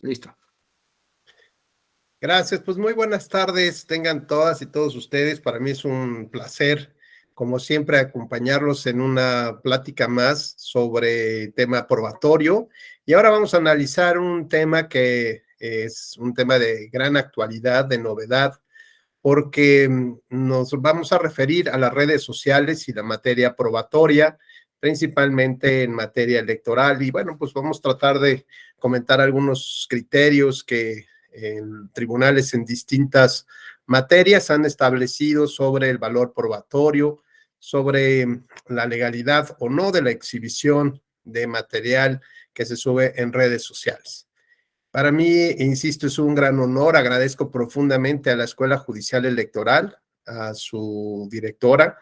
Listo. Gracias, pues muy buenas tardes, tengan todas y todos ustedes. Para mí es un placer, como siempre, acompañarlos en una plática más sobre tema probatorio. Y ahora vamos a analizar un tema que es un tema de gran actualidad, de novedad, porque nos vamos a referir a las redes sociales y la materia probatoria, principalmente en materia electoral. Y bueno, pues vamos a tratar de comentar algunos criterios que en tribunales en distintas materias han establecido sobre el valor probatorio, sobre la legalidad o no de la exhibición de material que se sube en redes sociales. Para mí, insisto, es un gran honor. Agradezco profundamente a la Escuela Judicial Electoral, a su directora,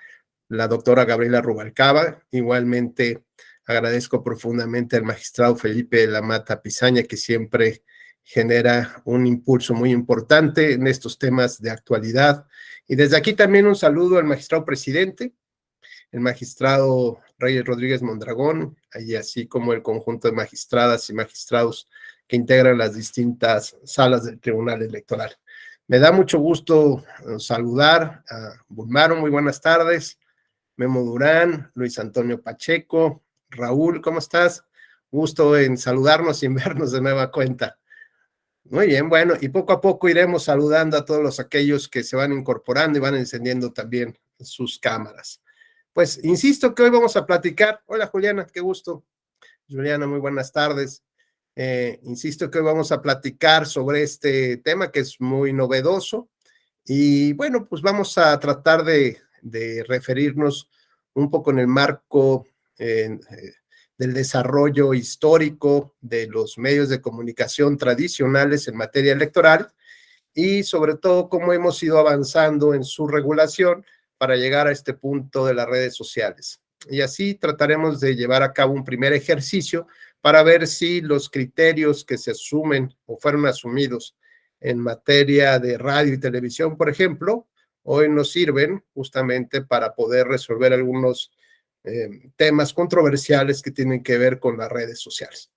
la doctora Gabriela Rubalcaba. Igualmente, agradezco profundamente al magistrado Felipe de la Mata Pizaña, que siempre genera un impulso muy importante en estos temas de actualidad. Y desde aquí también un saludo al magistrado presidente, el magistrado Reyes Rodríguez Mondragón, y así como el conjunto de magistradas y magistrados que integran las distintas salas del Tribunal Electoral. Me da mucho gusto saludar a Bulmaro, muy buenas tardes, Memo Durán, Luis Antonio Pacheco, Raúl, ¿cómo estás? Gusto en saludarnos y en vernos de nueva cuenta. Muy bien, bueno, y poco a poco iremos saludando a todos aquellos que se van incorporando y van encendiendo también sus cámaras. Pues insisto que hoy vamos a platicar. Hola Juliana, qué gusto. Juliana, muy buenas tardes. Insisto que hoy vamos a platicar sobre este tema que es muy novedoso y bueno, pues vamos a tratar de referirnos un poco en el marco del desarrollo histórico de los medios de comunicación tradicionales en materia electoral y sobre todo cómo hemos ido avanzando en su regulación para llegar a este punto de las redes sociales. Y así trataremos de llevar a cabo un primer ejercicio para ver si los criterios que se asumen o fueron asumidos en materia de radio y televisión, por ejemplo, hoy nos sirven justamente para poder resolver algunos temas controversiales que tienen que ver con las redes sociales.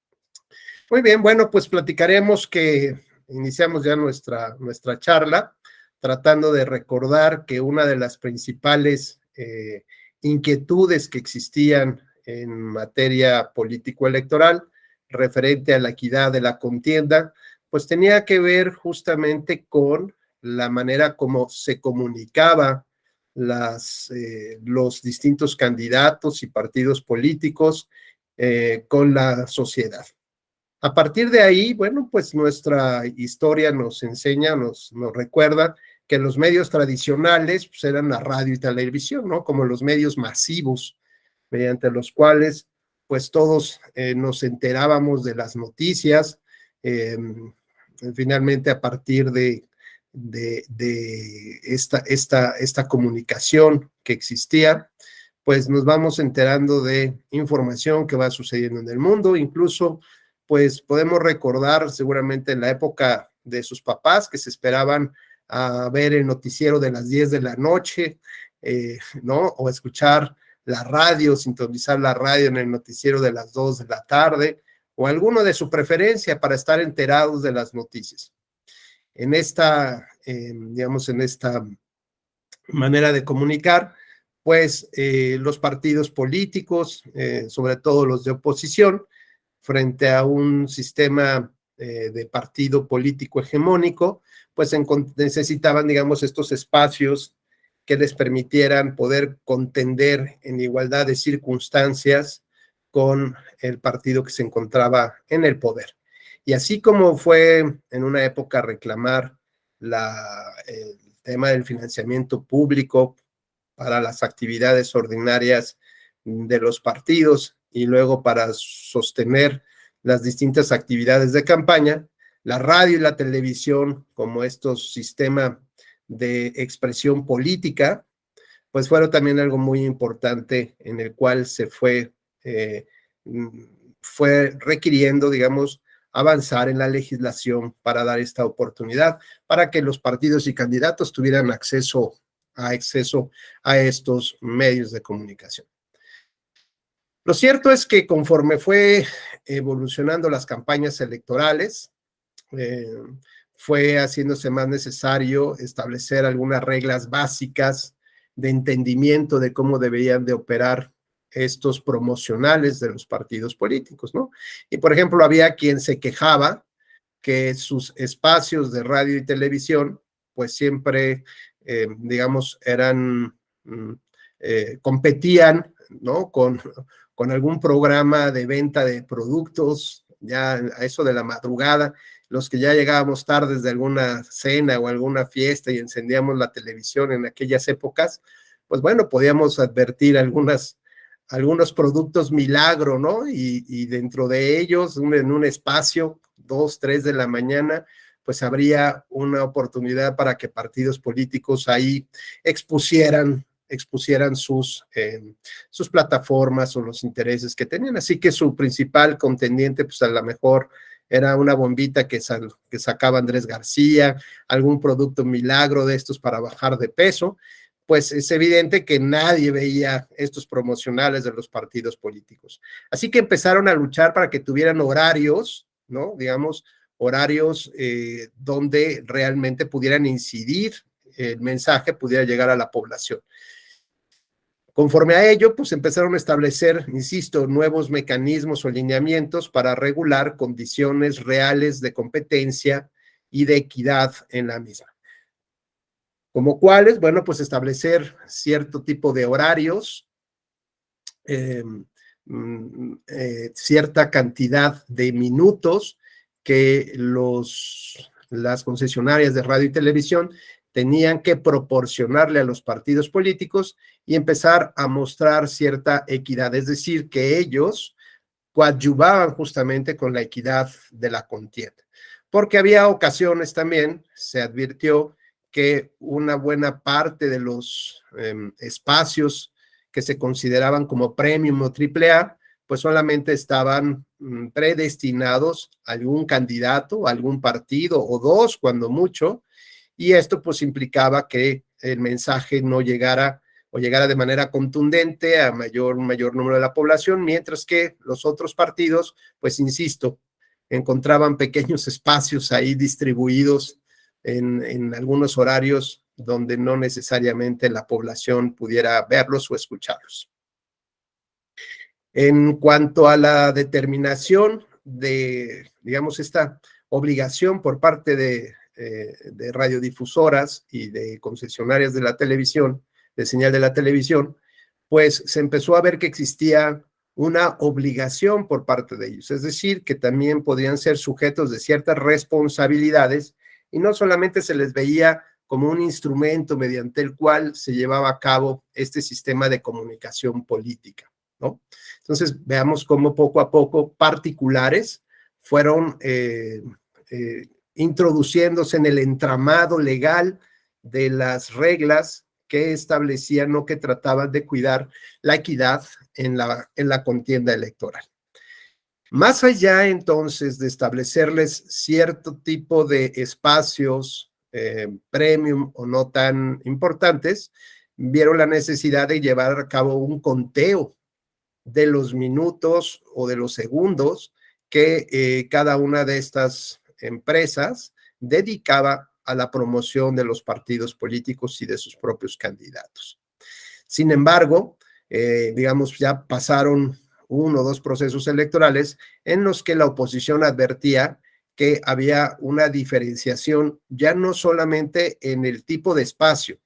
Muy bien, bueno, pues platicaremos que iniciamos ya nuestra charla tratando de recordar que una de las principales inquietudes que existían en materia político-electoral referente a la equidad de la contienda, pues tenía que ver justamente con la manera como se comunicaba los distintos candidatos y partidos políticos con la sociedad. A partir de ahí, bueno, pues nuestra historia nos enseña, nos recuerda que los medios tradicionales pues, eran la radio y televisión, ¿no? Como los medios masivos, mediante los cuales pues todos nos enterábamos de las noticias, finalmente a partir de esta comunicación que existía, pues nos vamos enterando de información que va sucediendo en el mundo, incluso pues podemos recordar seguramente en la época de sus papás que se esperaban a ver el noticiero de las 10 de la noche, ¿no? O escuchar la radio, sintonizar la radio en el noticiero de las 2 de la tarde, o alguno de su preferencia para estar enterados de las noticias. En esta, digamos, en esta manera de comunicar, pues los partidos políticos, sobre todo los de oposición, frente a un sistema de partido político hegemónico, pues necesitaban, digamos, estos espacios que les permitieran poder contender en igualdad de circunstancias con el partido que se encontraba en el poder. Y así como fue en una época reclamar el tema del financiamiento público para las actividades ordinarias de los partidos y luego para sostener las distintas actividades de campaña, la radio y la televisión como estos sistemas de expresión política, pues fueron también algo muy importante en el cual se fue requiriendo, digamos, avanzar en la legislación para dar esta oportunidad, para que los partidos y candidatos tuvieran acceso a estos medios de comunicación. Lo cierto es que conforme fue evolucionando las campañas electorales, eh, fue haciéndose más necesario establecer algunas reglas básicas de entendimiento de cómo deberían de operar estos promocionales de los partidos políticos, ¿no? Y, por ejemplo, había quien se quejaba que sus espacios de radio y televisión, pues siempre, digamos, eran, competían, ¿no? Con algún programa de venta de productos, ya a eso de la madrugada, los que ya llegábamos tarde de alguna cena o alguna fiesta y encendíamos la televisión en aquellas épocas, pues bueno, podíamos advertir algunos productos milagro, ¿no? Y dentro de ellos, en un espacio, 2, 3 de la mañana, pues habría una oportunidad para que partidos políticos ahí expusieran sus plataformas o los intereses que tenían. Así que su principal contendiente, pues a lo mejor era una bombita que sacaba Andrés García, algún producto milagro de estos para bajar de peso. Pues es evidente que nadie veía estos promocionales de los partidos políticos. Así que empezaron a luchar para que tuvieran horarios, ¿no? Digamos, horarios donde realmente pudieran incidir, el mensaje pudiera llegar a la población. Conforme a ello, pues empezaron a establecer, insisto, nuevos mecanismos o lineamientos para regular condiciones reales de competencia y de equidad en la misma. Como cuáles, bueno, pues establecer cierto tipo de horarios, cierta cantidad de minutos que las concesionarias de radio y televisión tenían que proporcionarle a los partidos políticos y empezar a mostrar cierta equidad, es decir, que ellos coadyuvaban justamente con la equidad de la contienda. Porque había ocasiones también, se advirtió, que una buena parte de los espacios que se consideraban como premium o triple A, pues solamente estaban predestinados a algún candidato, a algún partido o dos, cuando mucho, y esto pues implicaba que el mensaje no llegara o llegara de manera contundente a mayor número de la población, mientras que los otros partidos, pues insisto, encontraban pequeños espacios ahí distribuidos en algunos horarios donde no necesariamente la población pudiera verlos o escucharlos. En cuanto a la determinación de, digamos, esta obligación por parte de radiodifusoras y de concesionarias de la televisión, de señal de la televisión, pues se empezó a ver que existía una obligación por parte de ellos, es decir, que también podían ser sujetos de ciertas responsabilidades y no solamente se les veía como un instrumento mediante el cual se llevaba a cabo este sistema de comunicación política, ¿no? Entonces, veamos cómo poco a poco particulares fueron introduciéndose en el entramado legal de las reglas que establecían o que trataban de cuidar la equidad en la contienda electoral. Más allá entonces de establecerles cierto tipo de espacios premium o no tan importantes, vieron la necesidad de llevar a cabo un conteo de los minutos o de los segundos que cada una de estas empresas dedicaba a la promoción de los partidos políticos y de sus propios candidatos. Sin embargo, digamos, ya pasaron 1 o 2 procesos electorales en los que la oposición advertía que había una diferenciación ya no solamente en el tipo de espacio,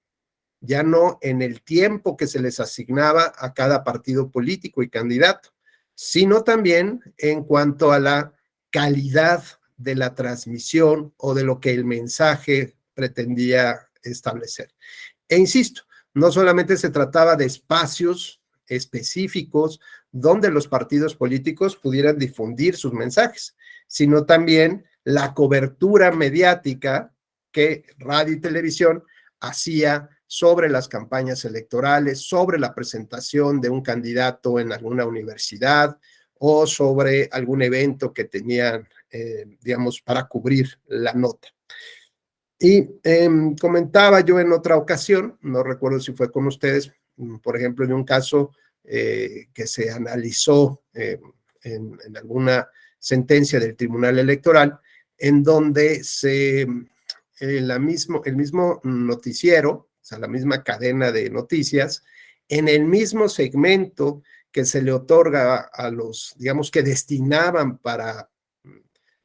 ya no en el tiempo que se les asignaba a cada partido político y candidato, sino también en cuanto a la calidad de la transmisión o de lo que el mensaje pretendía establecer. E insisto, no solamente se trataba de espacios específicos donde los partidos políticos pudieran difundir sus mensajes, sino también la cobertura mediática que radio y televisión hacía sobre las campañas electorales, sobre la presentación de un candidato en alguna universidad o sobre algún evento que tenían, digamos, para cubrir la nota. Y comentaba yo en otra ocasión, no recuerdo si fue con ustedes, por ejemplo, en un caso que se analizó en alguna sentencia del Tribunal Electoral, en donde el mismo noticiero, o sea, la misma cadena de noticias, en el mismo segmento que se le otorga a los, digamos, que destinaban para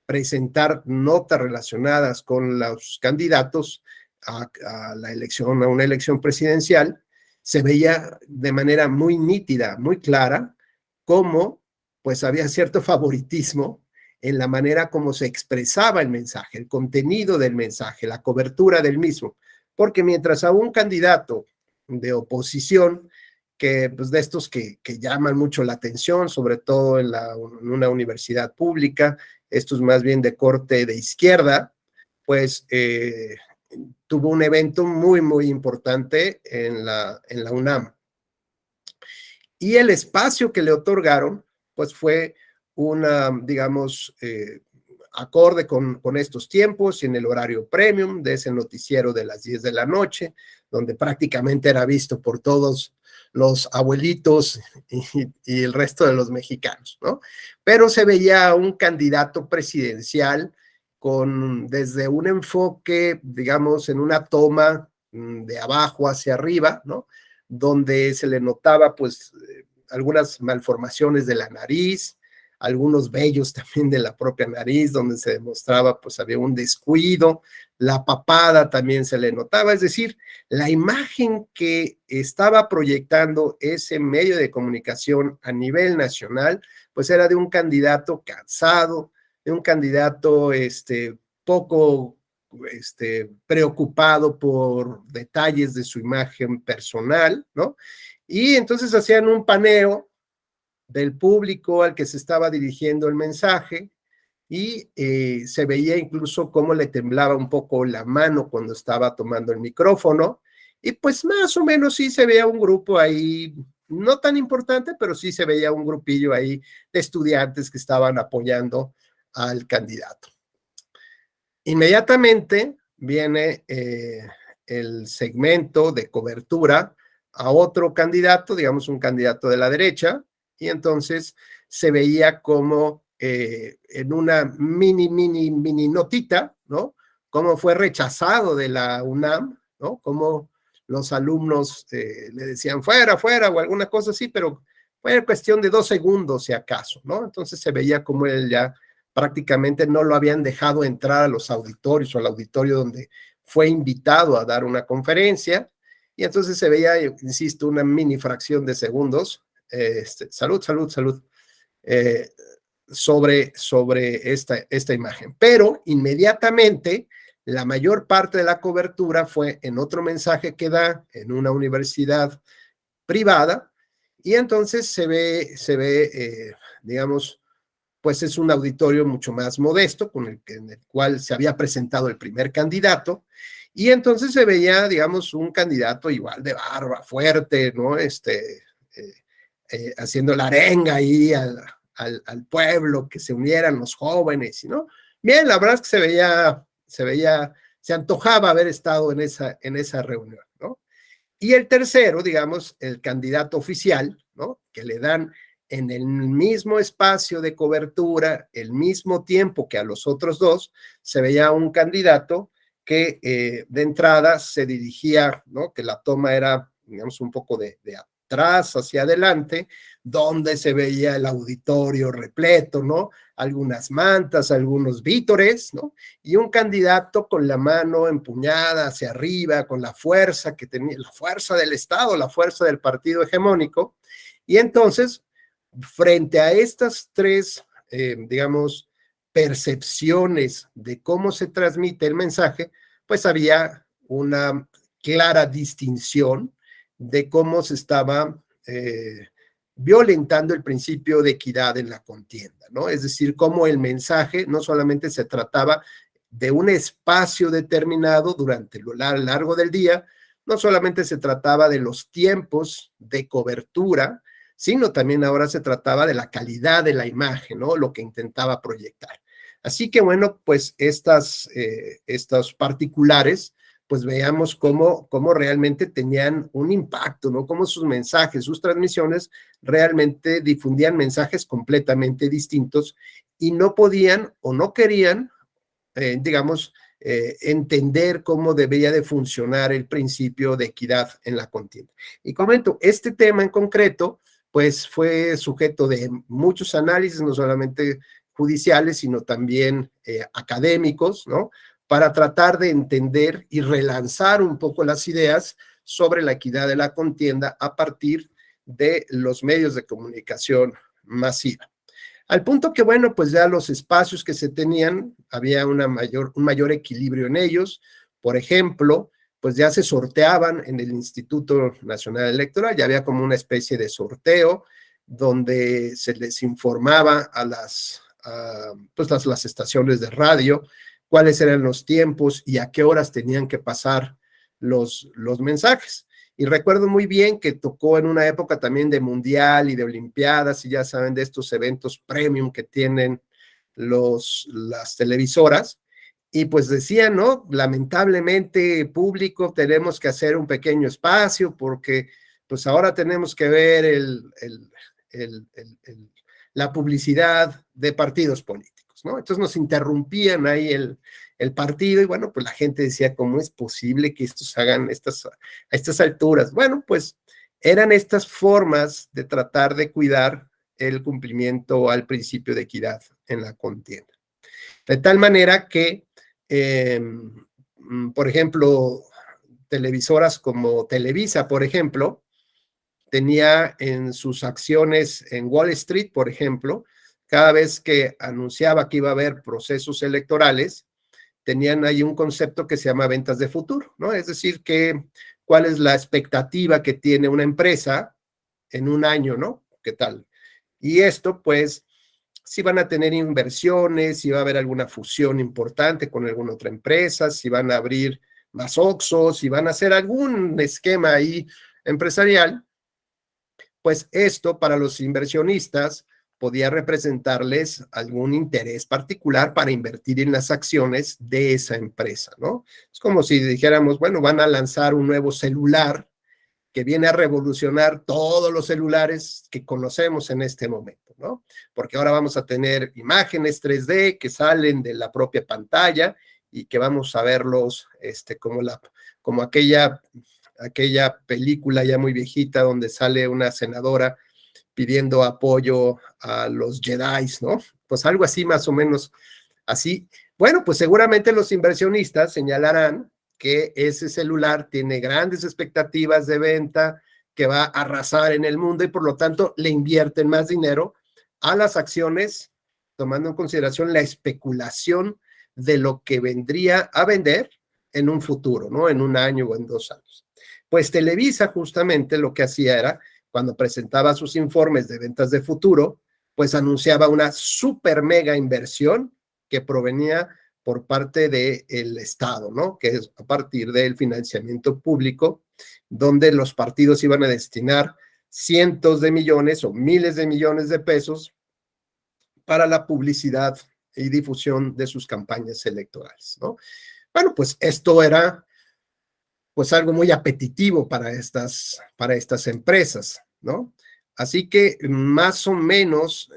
presentar notas relacionadas con los candidatos a la elección, a una elección presidencial, se veía de manera muy nítida, muy clara, cómo pues había cierto favoritismo en la manera como se expresaba el mensaje, el contenido del mensaje, la cobertura del mismo, porque mientras a un candidato de oposición, que pues de estos que llaman mucho la atención, sobre todo en una universidad pública, estos más bien de corte de izquierda, pues tuvo un evento muy, muy importante en la UNAM. Y el espacio que le otorgaron, pues fue una, digamos, acorde con estos tiempos y en el horario premium de ese noticiero de las 10 de la noche, donde prácticamente era visto por todos los abuelitos y el resto de los mexicanos, ¿no? Pero se veía un candidato presidencial con desde un enfoque, digamos, en una toma de abajo hacia arriba, ¿no? Donde se le notaba pues algunas malformaciones de la nariz, algunos vellos también de la propia nariz, donde se demostraba pues había un descuido, la papada también se le notaba, es decir, la imagen que estaba proyectando ese medio de comunicación a nivel nacional, pues era de un candidato cansado, de un candidato poco preocupado por detalles de su imagen personal, ¿no? Y entonces hacían un paneo del público al que se estaba dirigiendo el mensaje y se veía incluso cómo le temblaba un poco la mano cuando estaba tomando el micrófono y pues más o menos sí se veía un grupo ahí, no tan importante, pero sí se veía un grupillo ahí de estudiantes que estaban apoyando al candidato. Inmediatamente viene el segmento de cobertura a otro candidato, digamos un candidato de la derecha, y entonces se veía como en una mini notita, ¿no? Cómo fue rechazado de la UNAM, ¿no? Cómo los alumnos le decían fuera, fuera o alguna cosa así, pero fue cuestión de 2 segundos si acaso, ¿no? Entonces se veía como él ya prácticamente no lo habían dejado entrar a los auditorios o al auditorio donde fue invitado a dar una conferencia, y entonces se veía, insisto, una mini fracción de segundos, salud, eh, sobre esta imagen. Pero inmediatamente la mayor parte de la cobertura fue en otro mensaje que da en una universidad privada, y entonces se ve digamos, pues es un auditorio mucho más modesto en el cual se había presentado el primer candidato, y entonces se veía, digamos, un candidato igual de barba, fuerte, ¿no? Haciendo la arenga ahí al pueblo, que se unieran los jóvenes, ¿no? Bien, la verdad es que se antojaba haber estado en esa reunión, ¿no? Y el tercero, digamos, el candidato oficial, ¿no? Que le dan en el mismo espacio de cobertura, el mismo tiempo que a los otros dos, se veía un candidato que de entrada se dirigía, ¿no? Que la toma era, digamos, un poco de atrás hacia adelante, donde se veía el auditorio repleto, ¿no? Algunas mantas, algunos vítores, ¿no? Y un candidato con la mano empuñada hacia arriba, con la fuerza que tenía, la fuerza del Estado, la fuerza del partido hegemónico. Y entonces, frente a estas tres, digamos, percepciones de cómo se transmite el mensaje, pues había una clara distinción de cómo se estaba violentando el principio de equidad en la contienda, ¿no? Es decir, cómo el mensaje no solamente se trataba de un espacio determinado durante lo largo del día, no solamente se trataba de los tiempos de cobertura, sino también ahora se trataba de la calidad de la imagen, ¿no? Lo que intentaba proyectar. Así que bueno, pues estos particulares, pues veamos cómo realmente tenían un impacto, ¿no? Cómo sus mensajes, sus transmisiones realmente difundían mensajes completamente distintos y no podían o no querían digamos, entender cómo debería de funcionar el principio de equidad en la contienda. Y comento, este tema en concreto, pues fue sujeto de muchos análisis, no solamente judiciales, sino también académicos, ¿no? Para tratar de entender y relanzar un poco las ideas sobre la equidad de la contienda a partir de los medios de comunicación masiva. Al punto que, bueno, pues ya los espacios que se tenían, había un mayor equilibrio en ellos. Por ejemplo, pues ya se sorteaban en el Instituto Nacional Electoral, ya había como una especie de sorteo donde se les informaba a las estaciones de radio cuáles eran los tiempos y a qué horas tenían que pasar los mensajes. Y recuerdo muy bien que tocó en una época también de mundial y de olimpiadas, y ya saben, de estos eventos premium que tienen las televisoras. Y pues decían, ¿no? Lamentablemente, público, tenemos que hacer un pequeño espacio porque pues ahora tenemos que ver la publicidad de partidos políticos, ¿no? Entonces nos interrumpían ahí el partido y bueno, pues la gente decía, ¿cómo es posible que estos hagan a estas alturas? Bueno, pues eran estas formas de tratar de cuidar el cumplimiento al principio de equidad en la contienda. De tal manera que, por ejemplo, televisoras como Televisa, por ejemplo, tenía en sus acciones en Wall Street, por ejemplo, cada vez que anunciaba que iba a haber procesos electorales, tenían ahí un concepto que se llama ventas de futuro, ¿no? Es decir, que cuál es la expectativa que tiene una empresa en un año, ¿no? ¿Qué tal? Y esto, pues, si van a tener inversiones, si va a haber alguna fusión importante con alguna otra empresa, si van a abrir más Oxxos, si van a hacer algún esquema ahí empresarial, pues esto para los inversionistas podía representarles algún interés particular para invertir en las acciones de esa empresa, ¿no? Es como si dijéramos, bueno, van a lanzar un nuevo celular que viene a revolucionar todos los celulares que conocemos en este momento, ¿no? Porque ahora vamos a tener imágenes 3D que salen de la propia pantalla y que vamos a verlos como aquella película ya muy viejita donde sale una senadora pidiendo apoyo a los Jedi, ¿no? Pues algo así más o menos así. Bueno, pues seguramente los inversionistas señalarán que ese celular tiene grandes expectativas de venta, que va a arrasar en el mundo y por lo tanto le invierten más dinero a las acciones, tomando en consideración la especulación de lo que vendría a vender en un futuro, ¿no? En un año o en 2 años. Pues Televisa justamente lo que hacía era, cuando presentaba sus informes de ventas de futuro, pues anunciaba una super mega inversión que provenía por parte del Estado, ¿no? Que es a partir del financiamiento público, donde los partidos iban a destinar cientos de millones o miles de millones de pesos para la publicidad y difusión de sus campañas electorales, ¿no? Bueno, pues esto era pues algo muy apetitivo para estas empresas, ¿no? Así que más o menos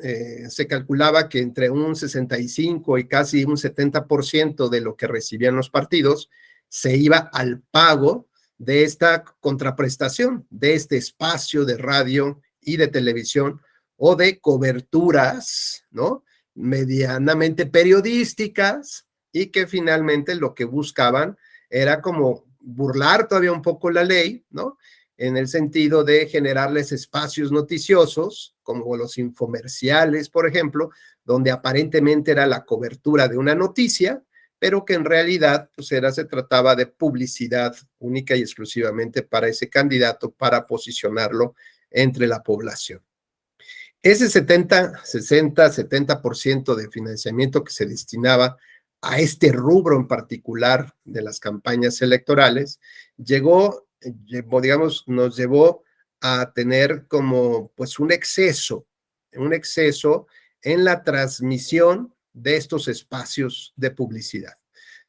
se calculaba que entre un 65 y casi un 70% de lo que recibían los partidos se iba al pago de esta contraprestación, de este espacio de radio y de televisión o de coberturas, ¿no? Medianamente periodísticas y que finalmente lo que buscaban era como burlar todavía un poco la ley, ¿no? En el sentido de generarles espacios noticiosos, como los infomerciales, por ejemplo, donde aparentemente era la cobertura de una noticia, pero que en realidad pues se trataba de publicidad única y exclusivamente para ese candidato, para posicionarlo entre la población. Ese 70% de financiamiento que se destinaba a este rubro en particular de las campañas electorales, nos llevó a tener como pues un exceso en la transmisión de estos espacios de publicidad.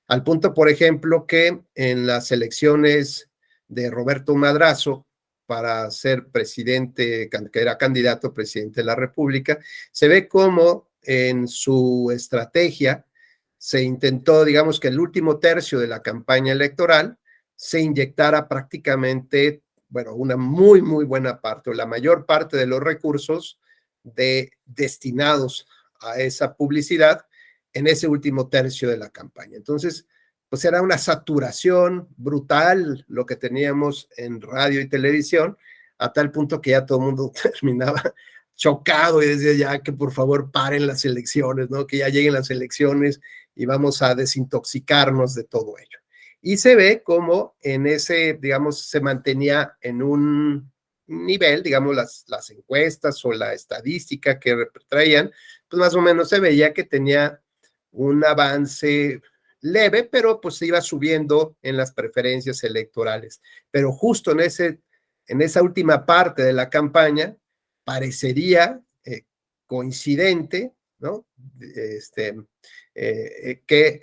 Al punto, por ejemplo, que en las elecciones de Roberto Madrazo para ser presidente, que era candidato a presidente de la República, se ve como en su estrategia se intentó, digamos, que el último tercio de la campaña electoral se inyectara prácticamente, bueno, una muy, muy buena parte, o la mayor parte de los recursos destinados a esa publicidad en ese último tercio de la campaña. Entonces, pues era una saturación brutal lo que teníamos en radio y televisión, a tal punto que ya todo el mundo terminaba chocado y decía ya que por favor paren las elecciones, ¿no? Que ya lleguen las elecciones y vamos a desintoxicarnos de todo ello. Y se ve como en ese, digamos, se mantenía en un nivel, digamos, las encuestas o la estadística que traían, pues más o menos se veía que tenía un avance leve, pero pues se iba subiendo en las preferencias electorales. Pero justo en esa última parte de la campaña, parecería coincidente, ¿no? Que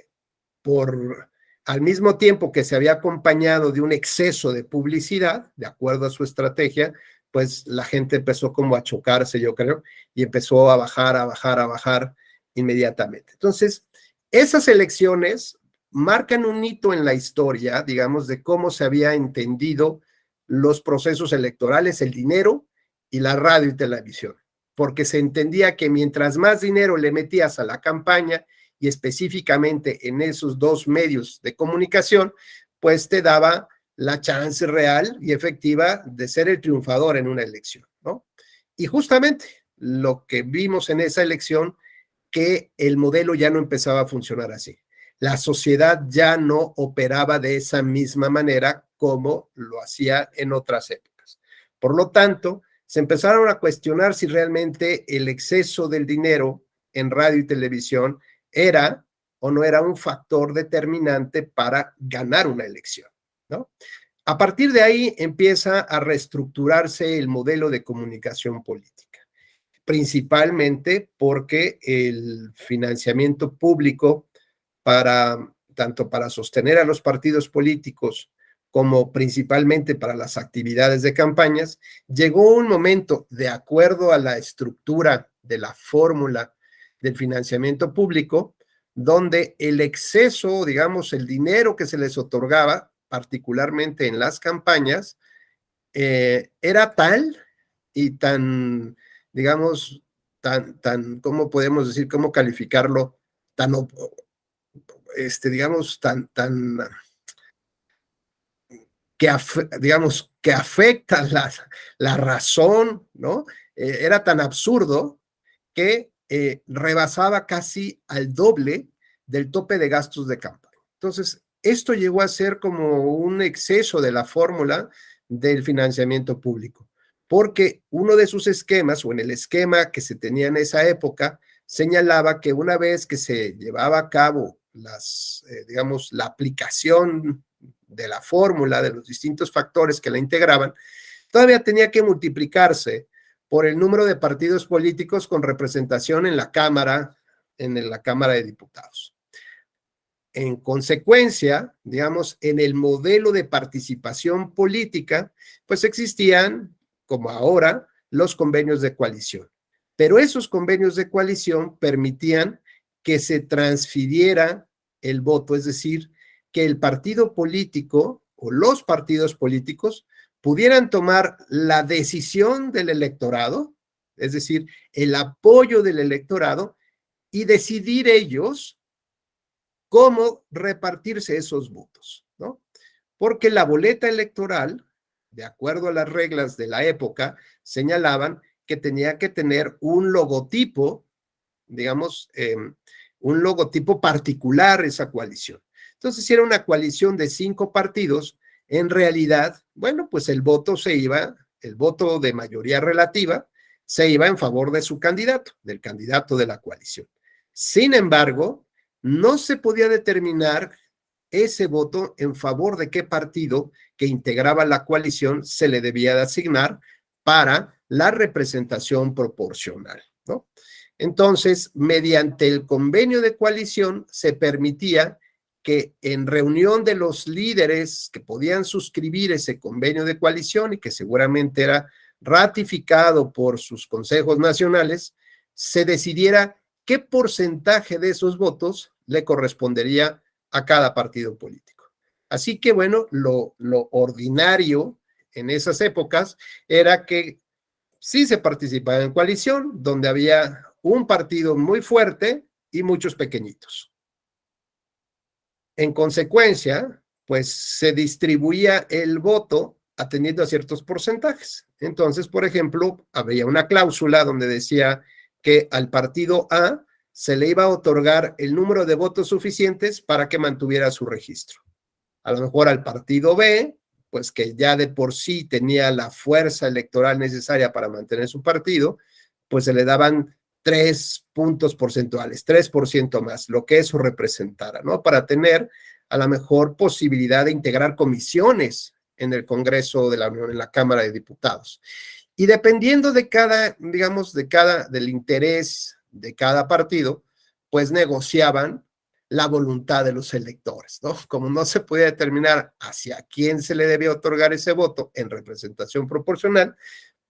al mismo tiempo que se había acompañado de un exceso de publicidad, de acuerdo a su estrategia, pues la gente empezó como a chocarse, yo creo, y empezó a bajar inmediatamente. Entonces, esas elecciones marcan un hito en la historia, digamos, de cómo se había entendido los procesos electorales, el dinero y la radio y televisión, porque se entendía que mientras más dinero le metías a la campaña, y específicamente en esos dos medios de comunicación, pues te daba la chance real y efectiva de ser el triunfador en una elección, ¿no? Y justamente lo que vimos en esa elección, que el modelo ya no empezaba a funcionar así. La sociedad ya no operaba de esa misma manera como lo hacía en otras épocas. Por lo tanto, se empezaron a cuestionar si realmente el exceso del dinero en radio y televisión era o no era un factor determinante para ganar una elección, ¿no? A partir de ahí empieza a reestructurarse el modelo de comunicación política, principalmente porque el financiamiento público tanto para sostener a los partidos políticos como principalmente para las actividades de campañas, llegó un momento, de acuerdo a la estructura de la fórmula del financiamiento público, donde el exceso, digamos, el dinero que se les otorgaba, particularmente en las campañas, era tal y tan, digamos, ¿cómo podemos decir, cómo calificarlo? Tan, digamos, digamos, que afecta la razón, ¿no? Era tan absurdo que rebasaba casi al doble del tope de gastos de campaña. Entonces, esto llegó a ser como un exceso de la fórmula del financiamiento público, porque uno de sus esquemas, o en el esquema que se tenía en esa época, señalaba que una vez que se llevaba a cabo digamos, la aplicación de la fórmula, de los distintos factores que la integraban, todavía tenía que multiplicarse por el número de partidos políticos con representación en la Cámara de Diputados. En consecuencia, digamos, en el modelo de participación política, pues existían, como ahora, los convenios de coalición. Pero esos convenios de coalición permitían que se transfiriera el voto, es decir, que el partido político o los partidos políticos pudieran tomar la decisión del electorado, es decir, el apoyo del electorado, y decidir ellos cómo repartirse esos votos, ¿no? Porque la boleta electoral, de acuerdo a las reglas de la época, señalaban que tenía que tener un logotipo, digamos, un logotipo particular esa coalición. Entonces, si era una coalición de 5 partidos, en realidad, bueno, pues el voto de mayoría relativa, se iba en favor de su candidato, del candidato de la coalición. Sin embargo, no se podía determinar ese voto en favor de qué partido que integraba la coalición se le debía de asignar para la representación proporcional, ¿no? Entonces, mediante el convenio de coalición se permitía que en reunión de los líderes que podían suscribir ese convenio de coalición y que seguramente era ratificado por sus consejos nacionales, se decidiera qué porcentaje de esos votos le correspondería a cada partido político. Así que, bueno, lo ordinario en esas épocas era que sí se participaba en coalición, donde había un partido muy fuerte y muchos pequeñitos. En consecuencia, pues se distribuía el voto atendiendo a ciertos porcentajes. Entonces, por ejemplo, había una cláusula donde decía que al partido A se le iba a otorgar el número de votos suficientes para que mantuviera su registro. A lo mejor al partido B, pues que ya de por sí tenía la fuerza electoral necesaria para mantener su partido, pues se le daban 3 puntos porcentuales, 3% más, lo que eso representara, ¿no? Para tener a la mejor posibilidad de integrar comisiones en el Congreso de la Unión, en la Cámara de Diputados. Y dependiendo de cada, digamos, del interés de cada partido, pues negociaban la voluntad de los electores, ¿no? Como no se podía determinar hacia quién se le debía otorgar ese voto en representación proporcional,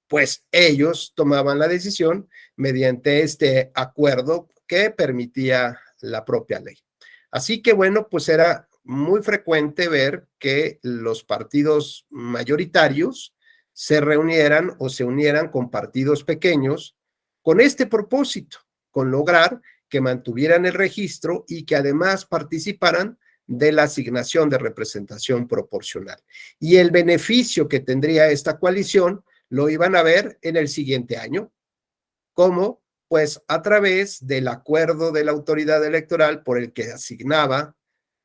pues ellos tomaban la decisión mediante este acuerdo que permitía la propia ley. Así que, bueno, pues era muy frecuente ver que los partidos mayoritarios se reunieran o se unieran con partidos pequeños con este propósito, con lograr que mantuvieran el registro y que además participaran de la asignación de representación proporcional. Y el beneficio que tendría esta coalición lo iban a ver en el siguiente año, como pues a través del acuerdo de la autoridad electoral por el que asignaba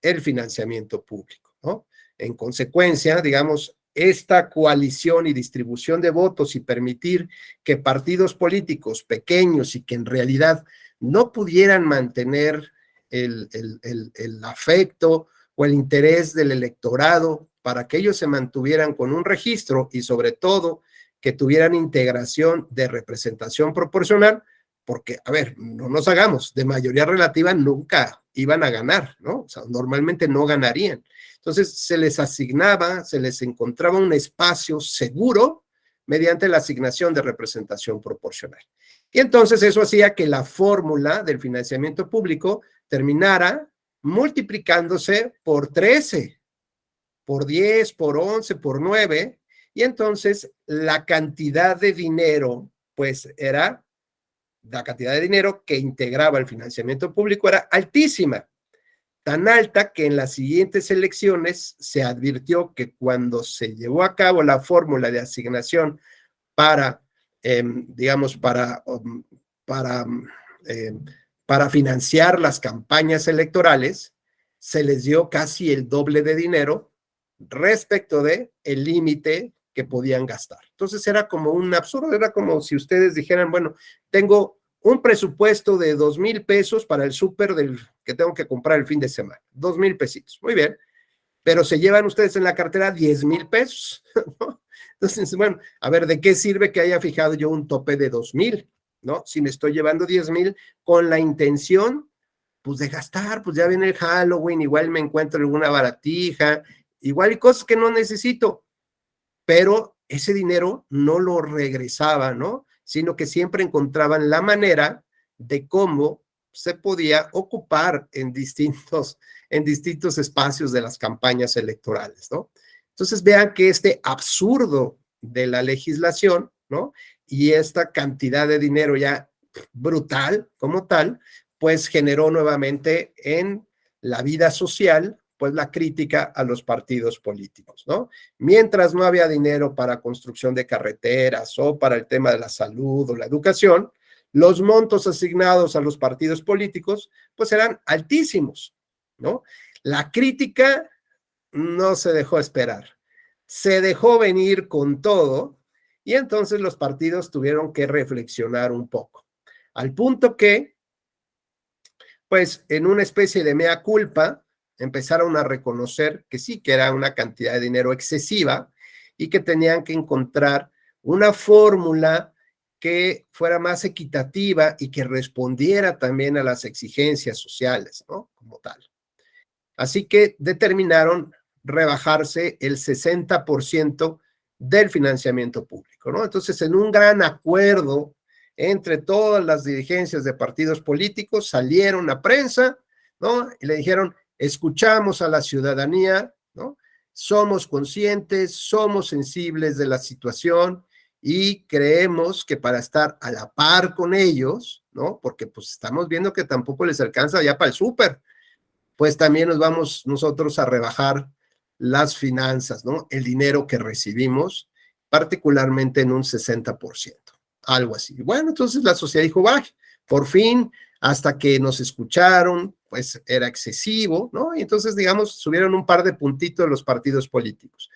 el financiamiento público, ¿no? En consecuencia, digamos, esta coalición y distribución de votos y permitir que partidos políticos pequeños y que en realidad no pudieran mantener el afecto o el interés del electorado para que ellos se mantuvieran con un registro y sobre todo que tuvieran integración de representación proporcional, porque, a ver, no nos hagamos, de mayoría relativa nunca iban a ganar, ¿no? O sea, normalmente no ganarían. Entonces, se les asignaba, se les encontraba un espacio seguro mediante la asignación de representación proporcional. Y entonces eso hacía que la fórmula del financiamiento público terminara multiplicándose por 13, por 10, por 11, por 9, y entonces la cantidad de dinero, pues era, la cantidad de dinero que integraba el financiamiento público era altísima, tan alta que en las siguientes elecciones se advirtió que cuando se llevó a cabo la fórmula de asignación para, digamos, para, eh, para financiar las campañas electorales, se les dio casi el doble de dinero respecto de el límite que podían gastar. Entonces era como un absurdo, era como si ustedes dijeran, bueno, tengo un presupuesto de 2,000 pesos para el súper que tengo que comprar el fin de semana, 2,000 pesitos, muy bien, pero se llevan ustedes en la cartera 10,000 pesos, ¿no? Entonces, bueno, a ver, ¿de qué sirve que haya fijado yo un tope de 2,000, ¿no? Si me estoy llevando 10,000 con la intención, pues de gastar, pues ya viene el Halloween, igual me encuentro alguna baratija, igual y cosas que no necesito, pero ese dinero no lo regresaba, ¿no? Sino que siempre encontraban la manera de cómo se podía ocupar en distintos espacios de las campañas electorales, ¿no? Entonces vean que este absurdo de la legislación, ¿no? Y esta cantidad de dinero ya brutal como tal, pues generó nuevamente en la vida social, pues la crítica a los partidos políticos, ¿no? Mientras no había dinero para construcción de carreteras o para el tema de la salud o la educación, los montos asignados a los partidos políticos, pues eran altísimos, ¿no? La crítica no se dejó esperar, se dejó venir con todo y entonces los partidos tuvieron que reflexionar un poco, al punto que, pues en una especie de mea culpa, empezaron a reconocer que sí, que era una cantidad de dinero excesiva y que tenían que encontrar una fórmula que fuera más equitativa y que respondiera también a las exigencias sociales, ¿no? Como tal. Así que determinaron rebajarse el 60% del financiamiento público, ¿no? Entonces, en un gran acuerdo entre todas las dirigencias de partidos políticos, salieron a prensa ¿no? Y le dijeron, escuchamos a la ciudadanía, ¿no? Somos conscientes, somos sensibles de la situación y creemos que para estar a la par con ellos, ¿no? Porque pues estamos viendo que tampoco les alcanza ya para el súper, pues también nos vamos nosotros a rebajar las finanzas, ¿no? El dinero que recibimos, particularmente en un 60%, algo así. Bueno, entonces la sociedad dijo, va, por fin, hasta que nos escucharon, pues era excesivo, ¿no? Y entonces, digamos, subieron un par de puntitos los partidos políticos.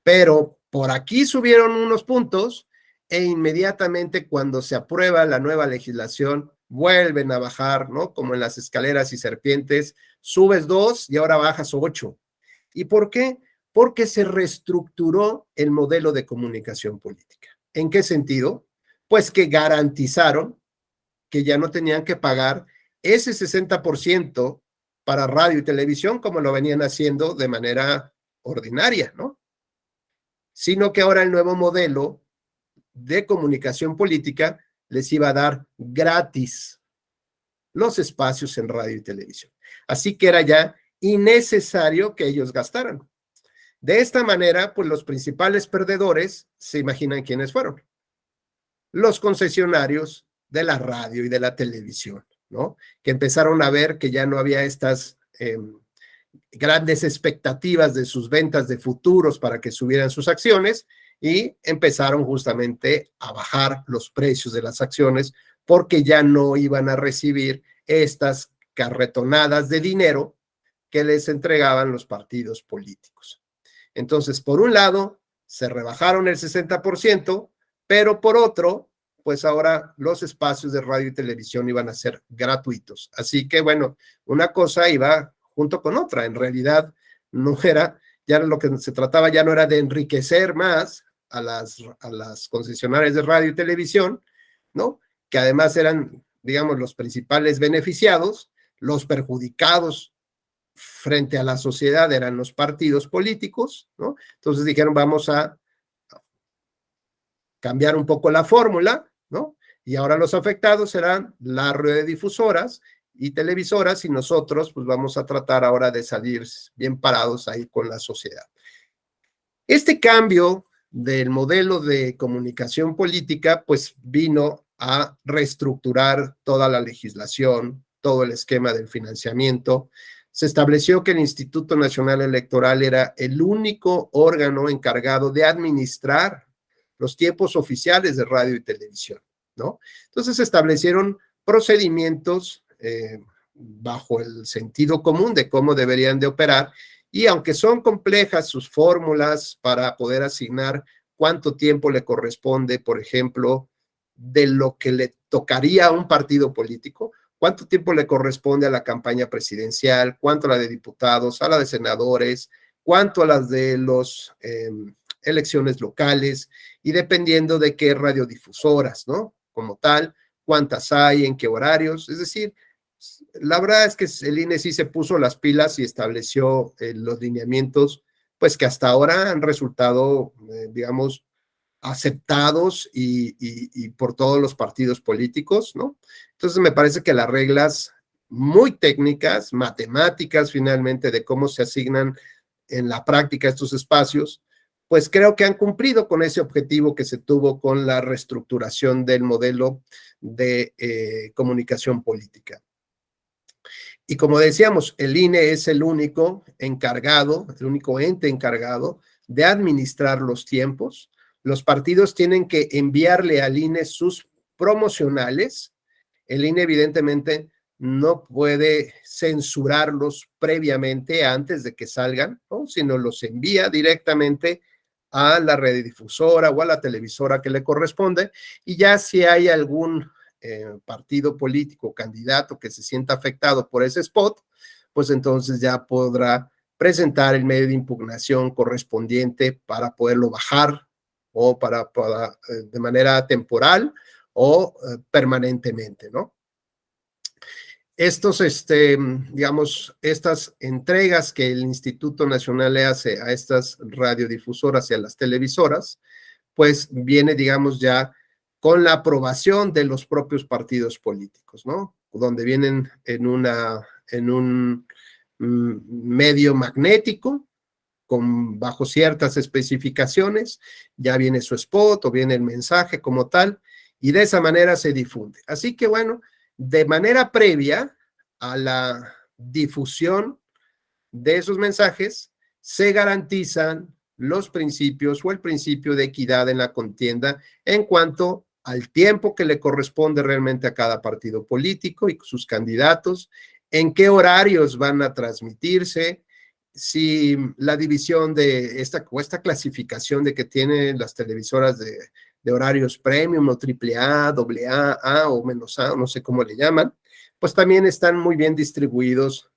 Pero por aquí subieron unos puntos e inmediatamente cuando se aprueba la nueva legislación, vuelven a bajar, ¿no? Como en las escaleras y serpientes, subes 2 y ahora bajas 8. ¿Y por qué? Porque se reestructuró el modelo de comunicación política. ¿En qué sentido? Pues que garantizaron que ya no tenían que pagar ese 60% para radio y televisión como lo venían haciendo de manera ordinaria, ¿no? Sino que ahora el nuevo modelo de comunicación política les iba a dar gratis los espacios en radio y televisión. Así que era ya innecesario que ellos gastaran. De esta manera, pues los principales perdedores se imaginan quiénes fueron. Los concesionarios de la radio y de la televisión, ¿no? Que empezaron a ver que ya no había estas grandes expectativas de sus ventas de futuros para que subieran sus acciones y empezaron justamente a bajar los precios de las acciones porque ya no iban a recibir estas carretonadas de dinero que les entregaban los partidos políticos. Entonces, por un lado, se rebajaron el 60%, pero por otro, pues ahora los espacios de radio y televisión iban a ser gratuitos. Así que, bueno, una cosa iba junto con otra. En realidad, no era, ya lo que se trataba ya no era de enriquecer más a las concesionarias de radio y televisión, ¿no? Que además eran, digamos, los principales beneficiados, los perjudicados frente a la sociedad eran los partidos políticos, ¿no? Entonces dijeron, vamos a cambiar un poco la fórmula, ¿no? Y ahora los afectados serán las radiodifusoras y televisoras y nosotros pues vamos a tratar ahora de salir bien parados ahí con la sociedad. Este cambio del modelo de comunicación política pues vino a reestructurar toda la legislación, todo el esquema del financiamiento. Se estableció que el Instituto Nacional Electoral era el único órgano encargado de administrar los tiempos oficiales de radio y televisión, ¿no? Entonces se establecieron procedimientos bajo el sentido común de cómo deberían de operar y aunque son complejas sus fórmulas para poder asignar cuánto tiempo le corresponde, por ejemplo, de lo que le tocaría a un partido político, cuánto tiempo le corresponde a la campaña presidencial, cuánto a la de diputados, a la de senadores, cuánto a las de los elecciones locales y dependiendo de qué radiodifusoras, ¿no? Como tal, cuántas hay, en qué horarios, es decir, la verdad es que el INE sí se puso las pilas y estableció los lineamientos, pues que hasta ahora han resultado, digamos, aceptados y por todos los partidos políticos, ¿no? Entonces me parece que las reglas muy técnicas, matemáticas finalmente, de cómo se asignan en la práctica estos espacios, pues creo que han cumplido con ese objetivo que se tuvo con la reestructuración del modelo de comunicación política. Y como decíamos, el INE es el único encargado, el único ente encargado de administrar los tiempos. Los partidos tienen que enviarle al INE sus promocionales. El INE evidentemente no puede censurarlos previamente antes de que salgan, ¿no? Sino los envía directamente a la radiodifusora o a la televisora que le corresponde y ya si hay algún partido político, candidato que se sienta afectado por ese spot, pues entonces ya podrá presentar el medio de impugnación correspondiente para poderlo bajar o para de manera temporal o permanentemente, ¿no? Estos, digamos, estas entregas que el Instituto Nacional le hace a estas radiodifusoras y a las televisoras, pues viene, digamos, ya con la aprobación de los propios partidos políticos, ¿no? Donde vienen en una en un medio magnético, bajo ciertas especificaciones, ya viene su spot o viene el mensaje como tal, y de esa manera se difunde. Así que bueno, de manera previa a la difusión de esos mensajes, se garantizan los principios o el principio de equidad en la contienda en cuanto al tiempo que le corresponde realmente a cada partido político y sus candidatos, en qué horarios van a transmitirse, si la división de esta clasificación de que tienen las televisoras de horarios premium o triple A, doble A o menos A, no sé cómo le llaman, pues también están muy bien distribuidos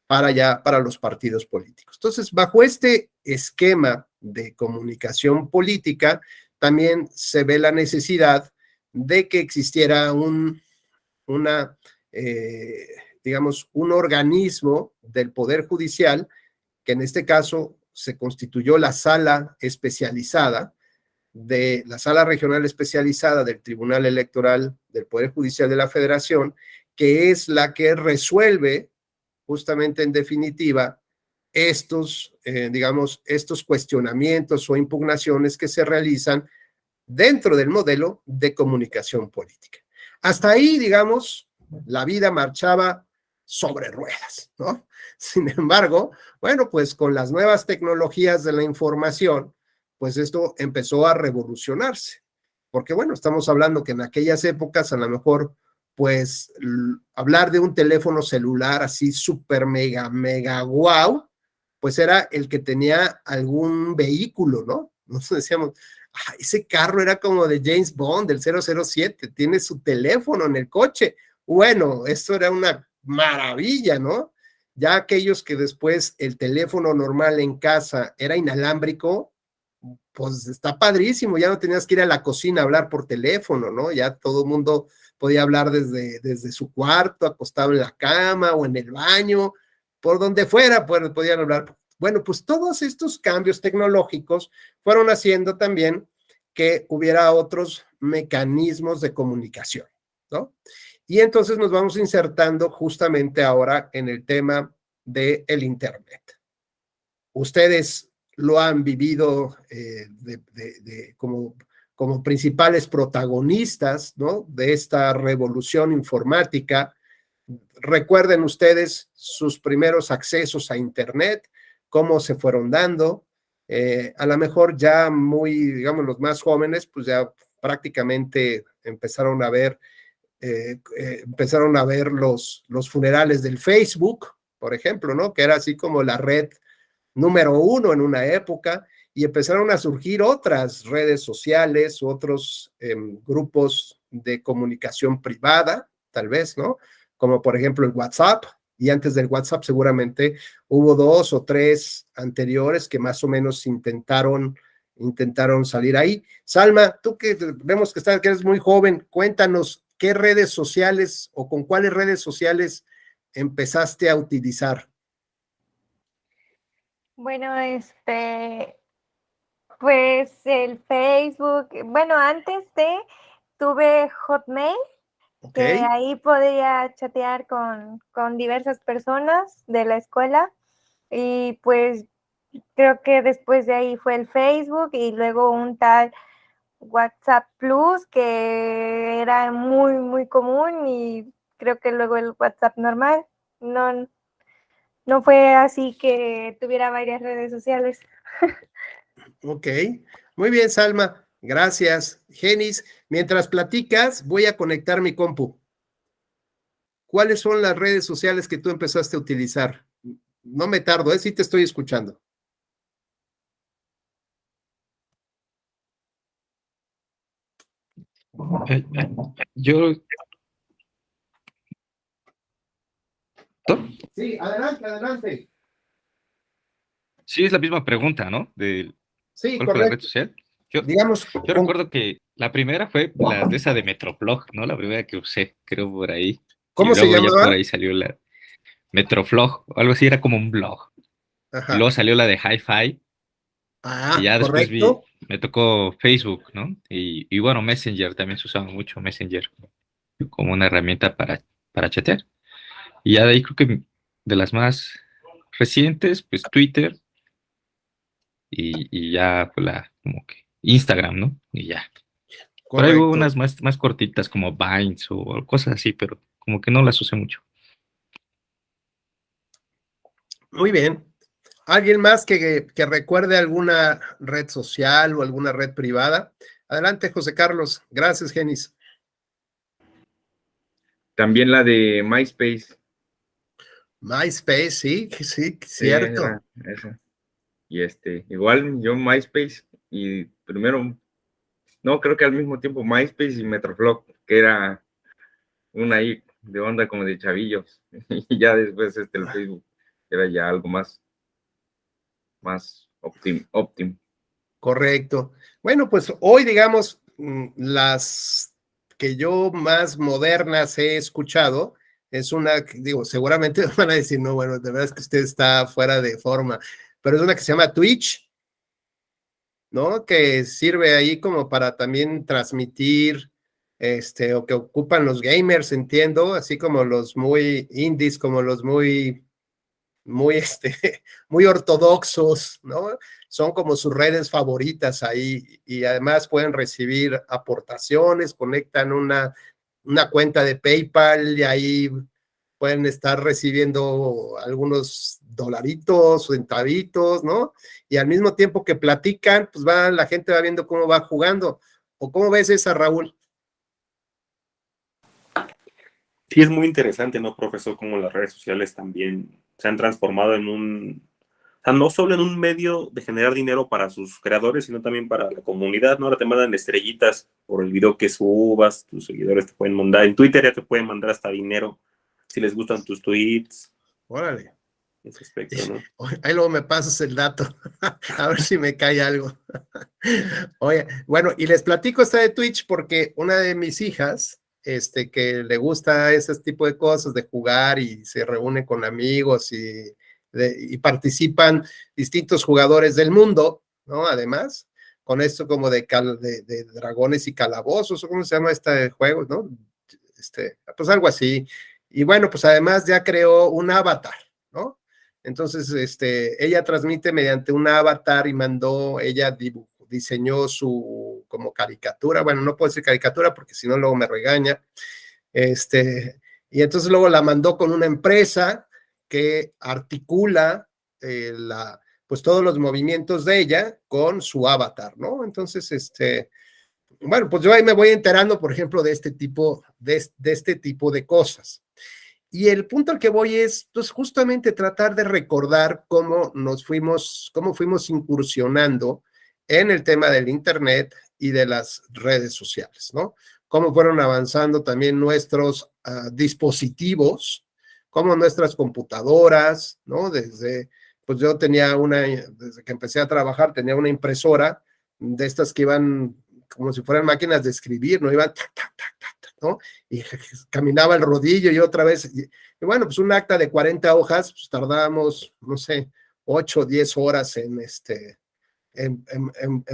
para los partidos políticos. Entonces, bajo este esquema de comunicación política, también se ve la necesidad de que existiera digamos, un organismo del Poder Judicial, que en este caso se constituyó la sala especializada de la sala regional especializada del Tribunal Electoral del Poder Judicial de la Federación, que es la que resuelve justamente en definitiva digamos, estos cuestionamientos o impugnaciones que se realizan dentro del modelo de comunicación política. Hasta ahí, digamos, la vida marchaba sobre ruedas, ¿no? Sin embargo, bueno, pues con las nuevas tecnologías de la información, pues esto empezó a revolucionarse, porque bueno, estamos hablando que en aquellas épocas a lo mejor, pues hablar de un teléfono celular así súper mega wow, pues era el que tenía algún vehículo, ¿no? Nosotros decíamos, ese carro era como de James Bond, del 007, tiene su teléfono en el coche. Bueno, esto era una maravilla, ¿no? Ya aquellos que después el teléfono normal en casa era inalámbrico, pues está padrísimo, ya no tenías que ir a la cocina a hablar por teléfono, ¿no? Ya todo el mundo podía hablar desde su cuarto, acostado en la cama o en el baño, por donde fuera, pues podían hablar. Bueno, pues todos estos cambios tecnológicos fueron haciendo también que hubiera otros mecanismos de comunicación, ¿no? Y entonces nos vamos insertando justamente ahora en el tema del Internet. Ustedes lo han vivido como principales protagonistas, ¿no? De esta revolución informática. Recuerden ustedes sus primeros accesos a Internet, cómo se fueron dando. A lo mejor ya digamos, los más jóvenes, pues ya prácticamente empezaron a ver los funerales del Facebook, por ejemplo, ¿no? Que era así como la red número uno en una época, y empezaron a surgir otras redes sociales, otros grupos de comunicación privada, tal vez, ¿no? Como por ejemplo el WhatsApp, y antes del WhatsApp seguramente hubo 2 o 3 anteriores que más o menos intentaron salir ahí. Salma, tú que vemos que eres muy joven, cuéntanos qué redes sociales o con cuáles redes sociales empezaste a utilizar. Bueno, pues el Facebook, bueno, antes tuve Hotmail, que ahí podía chatear con diversas personas de la escuela, y pues creo que después de ahí fue el Facebook y luego un tal WhatsApp Plus que era muy, muy común, y creo que luego el WhatsApp normal. No fue así que tuviera varias redes sociales. Ok, muy bien, Salma, gracias. Genis, mientras platicas, voy a conectar mi compu. ¿Cuáles son las redes sociales que tú empezaste a utilizar? No me tardo, sí te estoy escuchando. Yo... Sí, adelante, adelante. Sí, es la misma pregunta, ¿no? Sí, ¿Cuál fue la red correcto. social? Digamos, Yo recuerdo que la primera fue las de esa de Metroflog, ¿no? La primera que usé, creo, por ahí. Y ¿cómo se luego ya por llamaba? ahí salió la Metroflog, o algo así, era como un blog. Y luego Ajá. salió la de Hi-Fi, y ya después Correcto. me tocó Facebook, ¿no? Y bueno, Messenger, también se usaba mucho Messenger como una herramienta para chatear. Y ya de ahí creo que de las más recientes, pues Twitter y ya pues como que Instagram, ¿no? Y ya. Por ahí hubo Correcto. unas más cortitas como Vines o cosas así, pero como que no las usé mucho. Muy bien. ¿Alguien más que recuerde alguna red social o alguna red privada? Adelante, José Carlos. Gracias, Genis. También la de MySpace. MySpace, sí, Sí, cierto. esa. Y igual yo MySpace y primero, no, creo que al mismo tiempo MySpace y Metroflog, que era una ahí de onda como de chavillos. Y ya después el Facebook era ya algo más óptimo. Correcto. Bueno, pues hoy, digamos, las que yo más modernas he escuchado, es una, digo, seguramente van a decir, no, bueno, de verdad es que usted está fuera de forma, pero es una que se llama Twitch, ¿no? Que sirve ahí como para también transmitir, o que ocupan los gamers, entiendo, así como los muy indies, como los muy, muy ortodoxos, ¿no? Son como sus redes favoritas ahí y además pueden recibir aportaciones, conectan una cuenta de PayPal y ahí pueden estar recibiendo algunos dolaritos, centavitos, ¿no? Y al mismo tiempo que platican, pues la gente va viendo cómo va jugando. ¿O cómo ves esa, Raúl? Sí, es muy interesante, ¿no, profesor? Cómo las redes sociales también se han transformado en o sea, no solo en un medio de generar dinero para sus creadores, sino también para la comunidad, ¿no? Ahora te mandan estrellitas por el video que subas, tus seguidores te pueden mandar, en Twitter ya te pueden mandar hasta dinero si les gustan tus tweets. Órale. Ese aspecto, ¿no? Ahí luego me pasas el dato, a ver si me cae algo. Oye, bueno, y les platico esta de Twitch porque una de mis hijas, que le gusta ese tipo de cosas, de jugar y se reúne con amigos y participan distintos jugadores del mundo, ¿no? Además, con esto como de dragones y calabozos, o cómo se llama este juego, ¿no? Pues algo así. Y bueno, pues además ya creó un avatar, ¿no? Entonces, ella transmite mediante un avatar y ella diseñó su como caricatura, bueno, no puedo decir caricatura porque si no luego me regaña, y entonces luego la mandó con una empresa que articula pues todos los movimientos de ella con su avatar, ¿no? Entonces, bueno, pues yo ahí me voy enterando, por ejemplo, de este tipo de cosas. Y el punto al que voy es, pues, justamente tratar de recordar cómo fuimos incursionando en el tema del Internet y de las redes sociales, ¿no? Cómo fueron avanzando también nuestros dispositivos, como nuestras computadoras, ¿no? Pues yo desde que empecé a trabajar, tenía una impresora de estas que iban como si fueran máquinas de escribir, ¿no? Iban tac, tac, tac, tac, ¿no? Y caminaba el rodillo y otra vez. Y bueno, pues un acta de 40 hojas, pues tardábamos, no sé, 8 o 10 horas en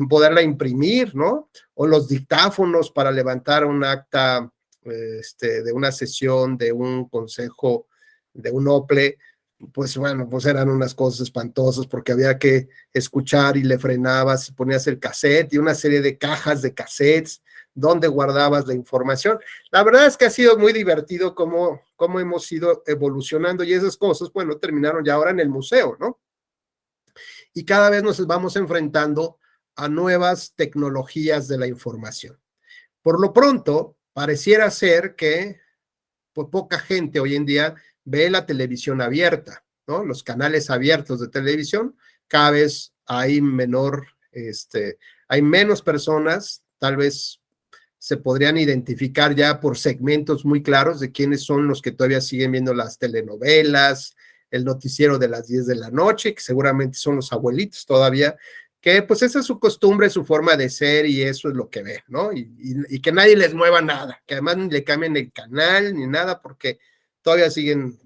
poderla imprimir, ¿no? O los dictáfonos para levantar un acta de una sesión, de un consejo, de un OPLE, pues bueno, pues eran unas cosas espantosas porque había que escuchar y le frenabas y ponías el cassette y una serie de cajas de cassettes donde guardabas la información. La verdad es que ha sido muy divertido cómo hemos ido evolucionando y esas cosas, bueno, terminaron ya ahora en el museo, ¿no? Y cada vez nos vamos enfrentando a nuevas tecnologías de la información. Por lo pronto, pareciera ser que pues, poca gente hoy en día ve la televisión abierta, ¿no? Los canales abiertos de televisión, cada vez hay hay menos personas, tal vez se podrían identificar ya por segmentos muy claros de quiénes son los que todavía siguen viendo las telenovelas, el noticiero de las 10 de la noche, que seguramente son los abuelitos todavía, que pues esa es su costumbre, su forma de ser y eso es lo que ven, ¿no? Y que nadie les mueva nada, que además ni le cambien el canal ni nada, porque todavía siguen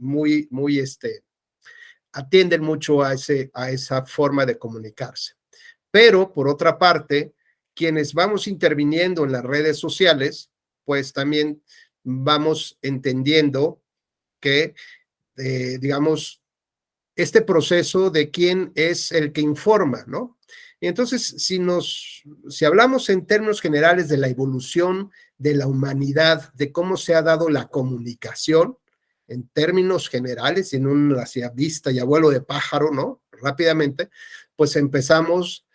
atienden mucho a esa forma de comunicarse. Pero, por otra parte, quienes vamos interviniendo en las redes sociales, pues también vamos entendiendo que digamos, este proceso de quién es el que informa, ¿no? Y entonces, si hablamos en términos generales de la evolución de la humanidad, de cómo se ha dado la comunicación, en términos generales, en una vista y abuelo de pájaro, ¿no? Rápidamente, pues empezamos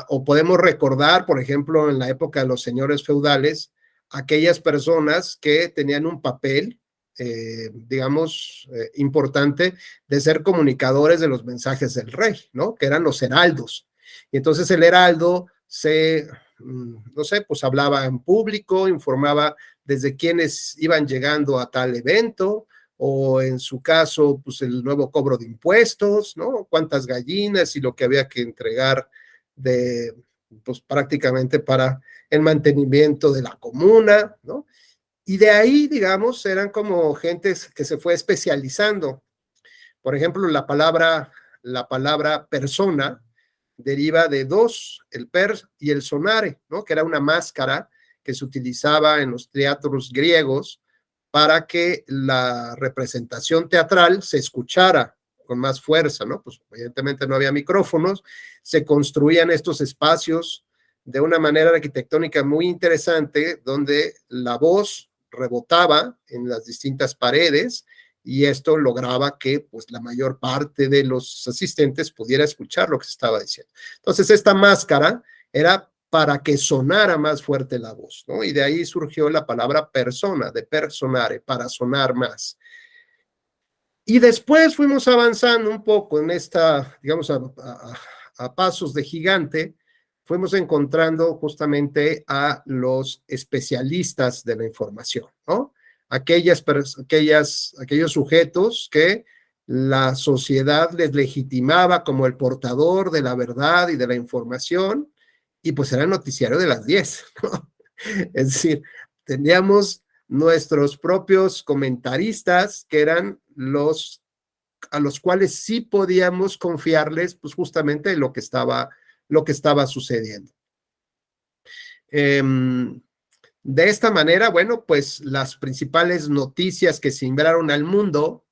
o podemos recordar, por ejemplo, en la época de los señores feudales, aquellas personas que tenían un papel, digamos, importante de ser comunicadores de los mensajes del rey, ¿no? Que eran los heraldos. Y entonces el heraldo no sé, pues hablaba en público, informaba desde quienes iban llegando a tal evento, o en su caso, pues el nuevo cobro de impuestos, ¿no? Cuántas gallinas y lo que había que entregar pues prácticamente para el mantenimiento de la comuna, ¿no? Y de ahí, digamos, eran como gentes que se fue especializando. Por ejemplo, la palabra persona deriva de dos, el per y el sonare, ¿no? Que era una máscara que se utilizaba en los teatros griegos para que la representación teatral se escuchara con más fuerza, ¿no? Pues evidentemente no había micrófonos, se construían estos espacios de una manera arquitectónica muy interesante, donde la voz rebotaba en las distintas paredes, y esto lograba que pues la mayor parte de los asistentes pudiera escuchar lo que se estaba diciendo. Entonces esta máscara era para que sonara más fuerte la voz, ¿no? Y de ahí surgió la palabra persona, de personare, para sonar más. Y después fuimos avanzando un poco en esta, digamos, a pasos de gigante, fuimos encontrando justamente a los especialistas de la información, ¿no? Aquellos sujetos que la sociedad les legitimaba como el portador de la verdad y de la información, y pues era el noticiario de las 10, ¿no? Es decir, teníamos nuestros propios comentaristas, que eran a los cuales sí podíamos confiarles, pues justamente lo que estaba sucediendo. De esta manera, bueno, pues las principales noticias que se enviaron al mundo,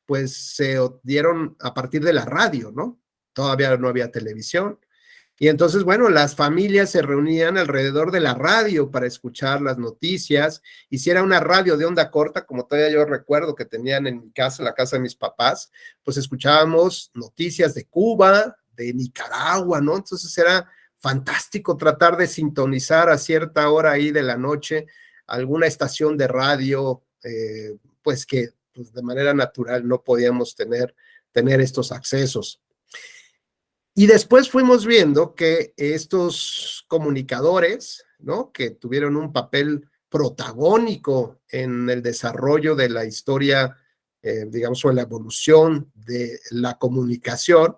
pues se dieron a partir de la radio, ¿no? Todavía no había televisión. Y entonces, bueno, las familias se reunían alrededor de la radio para escuchar las noticias. Y si era una radio de onda corta, como todavía yo recuerdo que tenían en mi casa, en la casa de mis papás, pues escuchábamos noticias de Cuba, de Nicaragua, ¿no? Entonces era fantástico tratar de sintonizar a cierta hora ahí de la noche alguna estación de radio, pues que pues de manera natural no podíamos tener estos accesos. Y después fuimos viendo que estos comunicadores, ¿no? Que tuvieron un papel protagónico en el desarrollo de la historia, digamos, o en la evolución de la comunicación,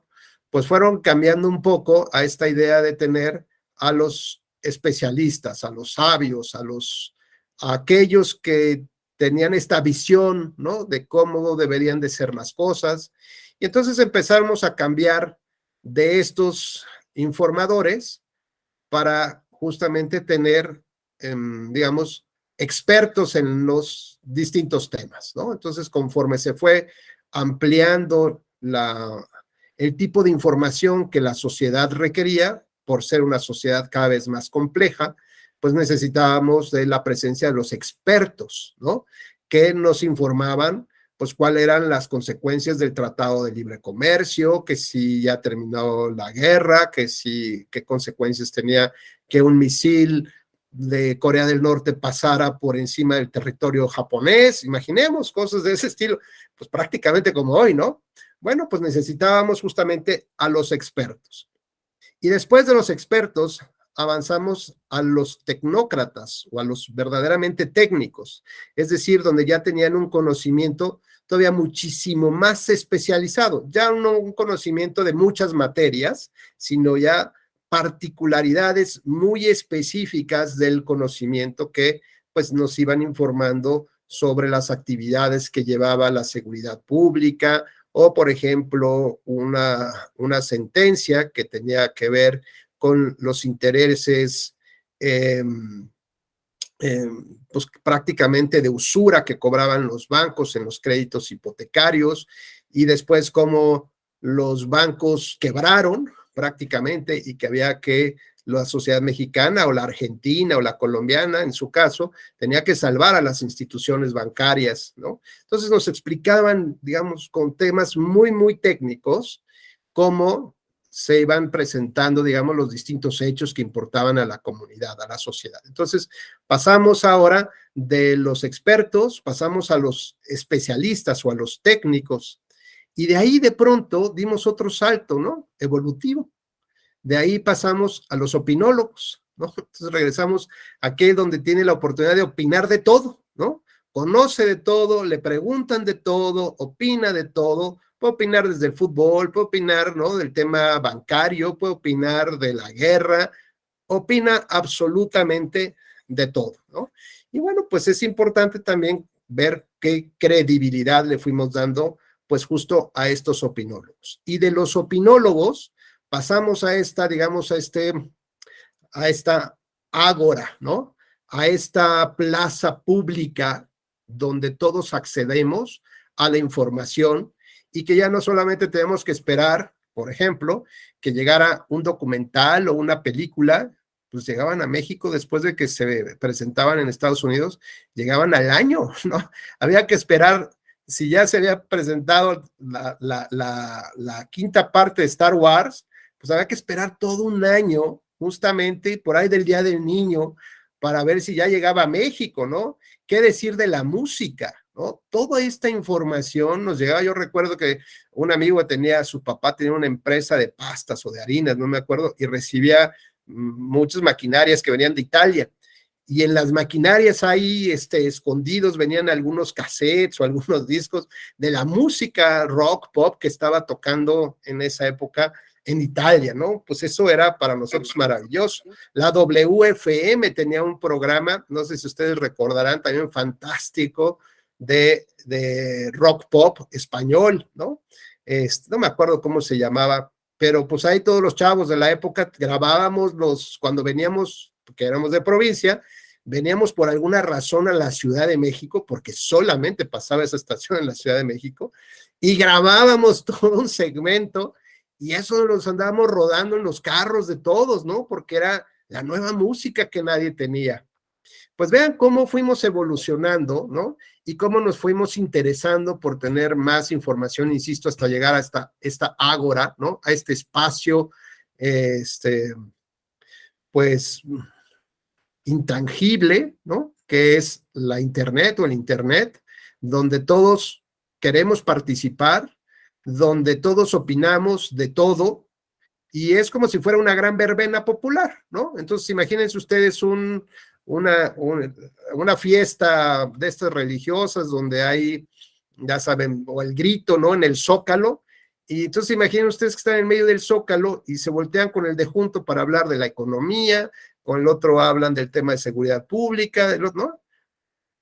pues fueron cambiando un poco a esta idea de tener a los especialistas, a los sabios, a aquellos que tenían esta visión, ¿no? De cómo deberían de ser las cosas. Y entonces empezamos a cambiar de estos informadores para justamente tener, digamos, expertos en los distintos temas, ¿no? Entonces, conforme se fue ampliando el tipo de información que la sociedad requería, por ser una sociedad cada vez más compleja, pues necesitábamos de la presencia de los expertos, ¿no? Que nos informaban pues cuáles eran las consecuencias del Tratado de Libre Comercio, que si ya terminó la guerra, qué consecuencias tenía que un misil de Corea del Norte pasara por encima del territorio japonés. Imaginemos cosas de ese estilo, pues prácticamente como hoy, ¿no? Bueno, pues necesitábamos justamente a los expertos. Y después de los expertos, avanzamos a los tecnócratas o a los verdaderamente técnicos, es decir, donde ya tenían un conocimiento todavía muchísimo más especializado, ya no un conocimiento de muchas materias, sino ya particularidades muy específicas del conocimiento que pues nos iban informando sobre las actividades que llevaba la seguridad pública, o por ejemplo una sentencia que tenía que ver con los intereses pues prácticamente de usura que cobraban los bancos en los créditos hipotecarios, y después cómo los bancos quebraron prácticamente y que había que la sociedad mexicana o la argentina o la colombiana, en su caso, tenía que salvar a las instituciones bancarias, ¿no? Entonces nos explicaban, digamos, con temas muy, muy técnicos, cómo se iban presentando, digamos, los distintos hechos que importaban a la comunidad, a la sociedad. Entonces, pasamos ahora de los expertos, pasamos a los especialistas o a los técnicos, y de ahí de pronto dimos otro salto, ¿no? Evolutivo. De ahí pasamos a los opinólogos, ¿no? Entonces regresamos a aquel donde tiene la oportunidad de opinar de todo, ¿no? Conoce de todo, le preguntan de todo, opina de todo, puede opinar desde el fútbol, puede opinar, ¿no? Del tema bancario, puede opinar de la guerra, opina absolutamente de todo, ¿no? Y bueno, pues es importante también ver qué credibilidad le fuimos dando, pues justo a estos opinólogos. Y de los opinólogos pasamos a esta, digamos, a esta ágora, ¿no? A esta plaza pública donde todos accedemos a la información y que ya no solamente tenemos que esperar, por ejemplo, que llegara un documental o una película, pues llegaban a México después de que se presentaban en Estados Unidos, llegaban al año, ¿no? Había que esperar, si ya se había presentado la quinta parte de Star Wars, pues había que esperar todo un año, justamente por ahí del Día del Niño, para ver si ya llegaba a México, ¿no? ¿Qué decir de la música, ¿no? Toda esta información nos llegaba. Yo recuerdo que un amigo su papá tenía una empresa de pastas o de harinas, no me acuerdo, y recibía muchas maquinarias que venían de Italia. Y en las maquinarias ahí escondidos venían algunos cassettes o algunos discos de la música rock, pop que estaba tocando en esa época en Italia, ¿no? Pues eso era para nosotros maravilloso. La WFM tenía un programa, no sé si ustedes recordarán, también fantástico, de rock pop español, ¿no? No me acuerdo cómo se llamaba, pero pues ahí todos los chavos de la época grabábamos cuando veníamos, que éramos de provincia, veníamos por alguna razón a la Ciudad de México, porque solamente pasaba esa estación en la Ciudad de México, y grabábamos todo un segmento, y eso nos andábamos rodando en los carros de todos, ¿no? Porque era la nueva música que nadie tenía. Pues vean cómo fuimos evolucionando, ¿no? Y cómo nos fuimos interesando por tener más información, insisto, hasta llegar a esta ágora, ¿no? A este espacio, pues, intangible, ¿no? Que es la Internet o el Internet, donde todos queremos participar, donde todos opinamos de todo, y es como si fuera una gran verbena popular, ¿no? Entonces, imagínense ustedes una fiesta de estas religiosas donde hay, ya saben, o el grito, ¿no? En el Zócalo, y entonces imaginen ustedes que están en medio del Zócalo y se voltean con el de junto para hablar de la economía, con el otro hablan del tema de seguridad pública, ¿no?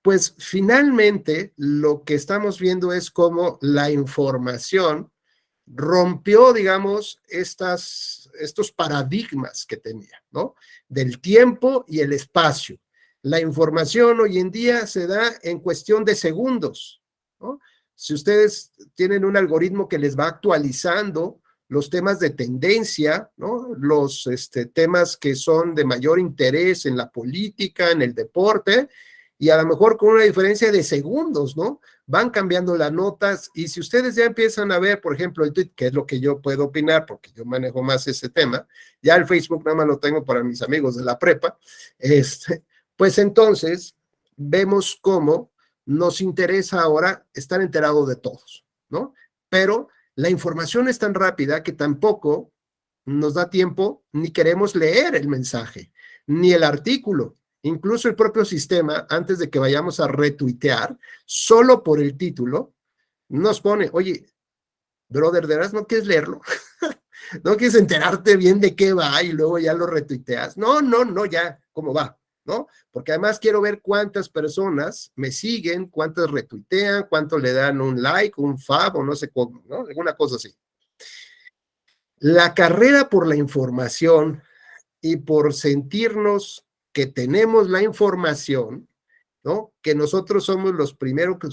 Pues finalmente lo que estamos viendo es cómo la información rompió, digamos, estos paradigmas que tenía, ¿no? Del tiempo y el espacio. La información hoy en día se da en cuestión de segundos, ¿no? Si ustedes tienen un algoritmo que les va actualizando los temas de tendencia, ¿no? Los temas que son de mayor interés en la política, en el deporte, y a lo mejor con una diferencia de segundos, ¿no? Van cambiando las notas, y si ustedes ya empiezan a ver, por ejemplo, el tweet, que es lo que yo puedo opinar, porque yo manejo más ese tema, ya el Facebook nada más lo tengo para mis amigos de la prepa, pues entonces vemos cómo nos interesa ahora estar enterado de todos, ¿no? Pero la información es tan rápida que tampoco nos da tiempo, ni queremos leer el mensaje, ni el artículo. Incluso el propio sistema, antes de que vayamos a retuitear, solo por el título, nos pone, oye, brother, ¿de verdad no quieres leerlo? ¿No quieres enterarte bien de qué va y luego ya lo retuiteas? No, ya, ¿cómo va? ¿No? Porque además quiero ver cuántas personas me siguen, cuántas retuitean, cuántos le dan un like, un fab o no sé cómo, ¿no? Alguna cosa así. La carrera por la información y por sentirnos que tenemos la información, ¿no? Que nosotros somos los primeros que,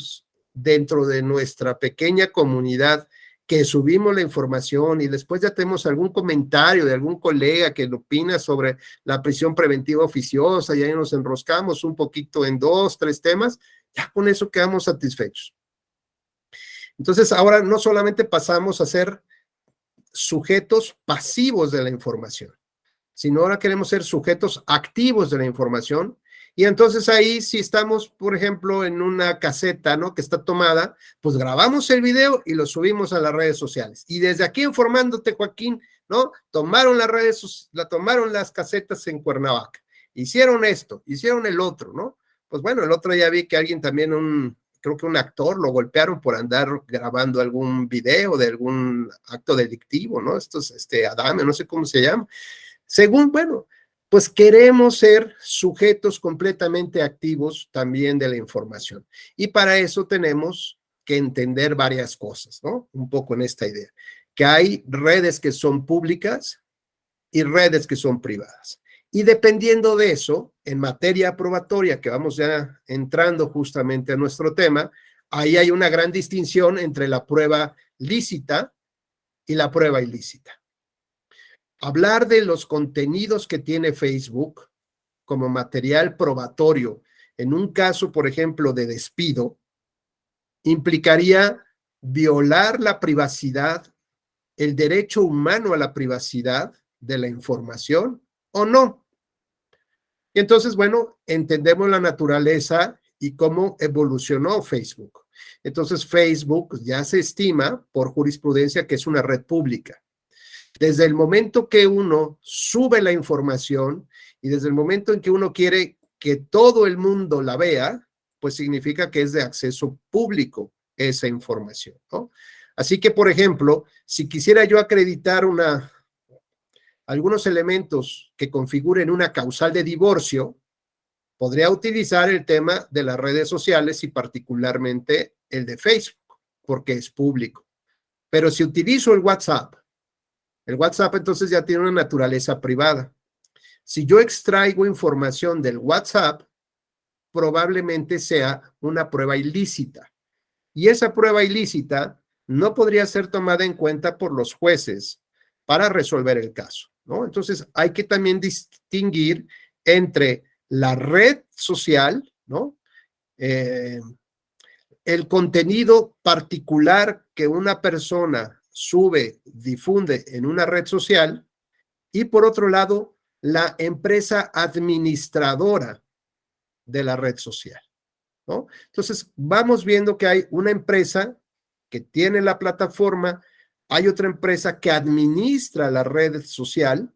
dentro de nuestra pequeña comunidad, que subimos la información y después ya tenemos algún comentario de algún colega que opina sobre la prisión preventiva oficiosa y ahí nos enroscamos un poquito en 2, 3 temas, ya con eso quedamos satisfechos. Entonces, ahora no solamente pasamos a ser sujetos pasivos de la información, sino ahora queremos ser sujetos activos de la información. Y entonces ahí, si estamos, por ejemplo, en una caseta, ¿no? Que está tomada, pues grabamos el video y lo subimos a las redes sociales. Y desde aquí informándote, Joaquín, ¿no? Tomaron las casetas en Cuernavaca. Hicieron esto, hicieron el otro, ¿no? Pues bueno, el otro ya vi que alguien también, creo que un actor lo golpearon por andar grabando algún video de algún acto delictivo, ¿no? Estos, Adame, no sé cómo se llama. Según, bueno, pues queremos ser sujetos completamente activos también de la información. Y para eso tenemos que entender varias cosas, ¿no? Un poco en esta idea. Que hay redes que son públicas y redes que son privadas. Y dependiendo de eso, en materia probatoria, que vamos ya entrando justamente a nuestro tema, ahí hay una gran distinción entre la prueba lícita y la prueba ilícita. Hablar de los contenidos que tiene Facebook como material probatorio en un caso, por ejemplo, de despido, implicaría violar la privacidad, el derecho humano a la privacidad de la información o no. Y entonces, bueno, entendemos la naturaleza y cómo evolucionó Facebook. Entonces, Facebook ya se estima por jurisprudencia que es una red pública. Desde el momento que uno sube la información y desde el momento en que uno quiere que todo el mundo la vea, pues significa que es de acceso público esa información, ¿no? Así que, por ejemplo, si quisiera yo acreditar algunos elementos que configuren una causal de divorcio, podría utilizar el tema de las redes sociales y particularmente el de Facebook, porque es público. Pero si utilizo el WhatsApp entonces ya tiene una naturaleza privada. Si yo extraigo información del WhatsApp, probablemente sea una prueba ilícita. Y esa prueba ilícita no podría ser tomada en cuenta por los jueces para resolver el caso, ¿no? Entonces hay que también distinguir entre la red social, ¿no? El contenido particular que una persona sube, difunde en una red social, y por otro lado, la empresa administradora de la red social, ¿no? Entonces, vamos viendo que hay una empresa que tiene la plataforma, hay otra empresa que administra la red social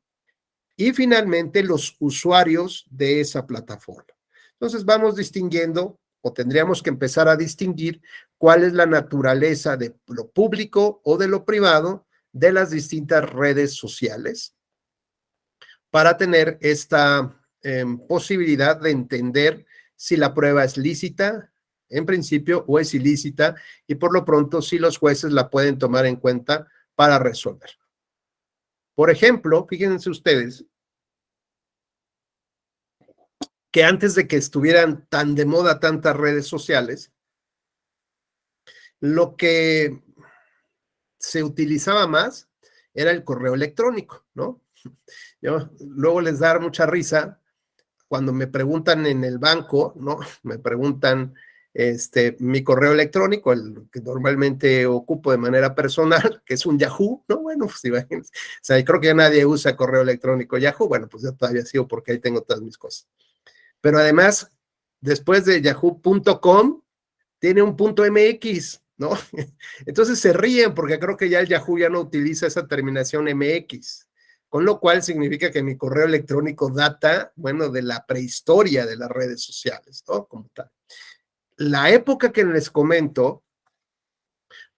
y finalmente los usuarios de esa plataforma. Entonces, vamos distinguiendo o tendríamos que empezar a distinguir cuál es la naturaleza de lo público o de lo privado de las distintas redes sociales para tener esta posibilidad de entender si la prueba es lícita en principio o es ilícita y por lo pronto si los jueces la pueden tomar en cuenta para resolver. Por ejemplo, fíjense ustedes que antes de que estuvieran tan de moda tantas redes sociales, lo que se utilizaba más era el correo electrónico, ¿no? Luego les da mucha risa cuando me preguntan en el banco, ¿no? Me preguntan mi correo electrónico, el que normalmente ocupo de manera personal, que es un Yahoo, ¿no? Bueno, pues imagínense. O sea, creo que ya nadie usa correo electrónico Yahoo, bueno, pues yo todavía sigo porque ahí tengo todas mis cosas. Pero además, después de yahoo.com, tiene un .mx, ¿no? Entonces se ríen porque creo que ya el Yahoo ya no utiliza esa terminación MX, con lo cual significa que mi correo electrónico data, bueno, de la prehistoria de las redes sociales, ¿no? Como tal. La época que les comento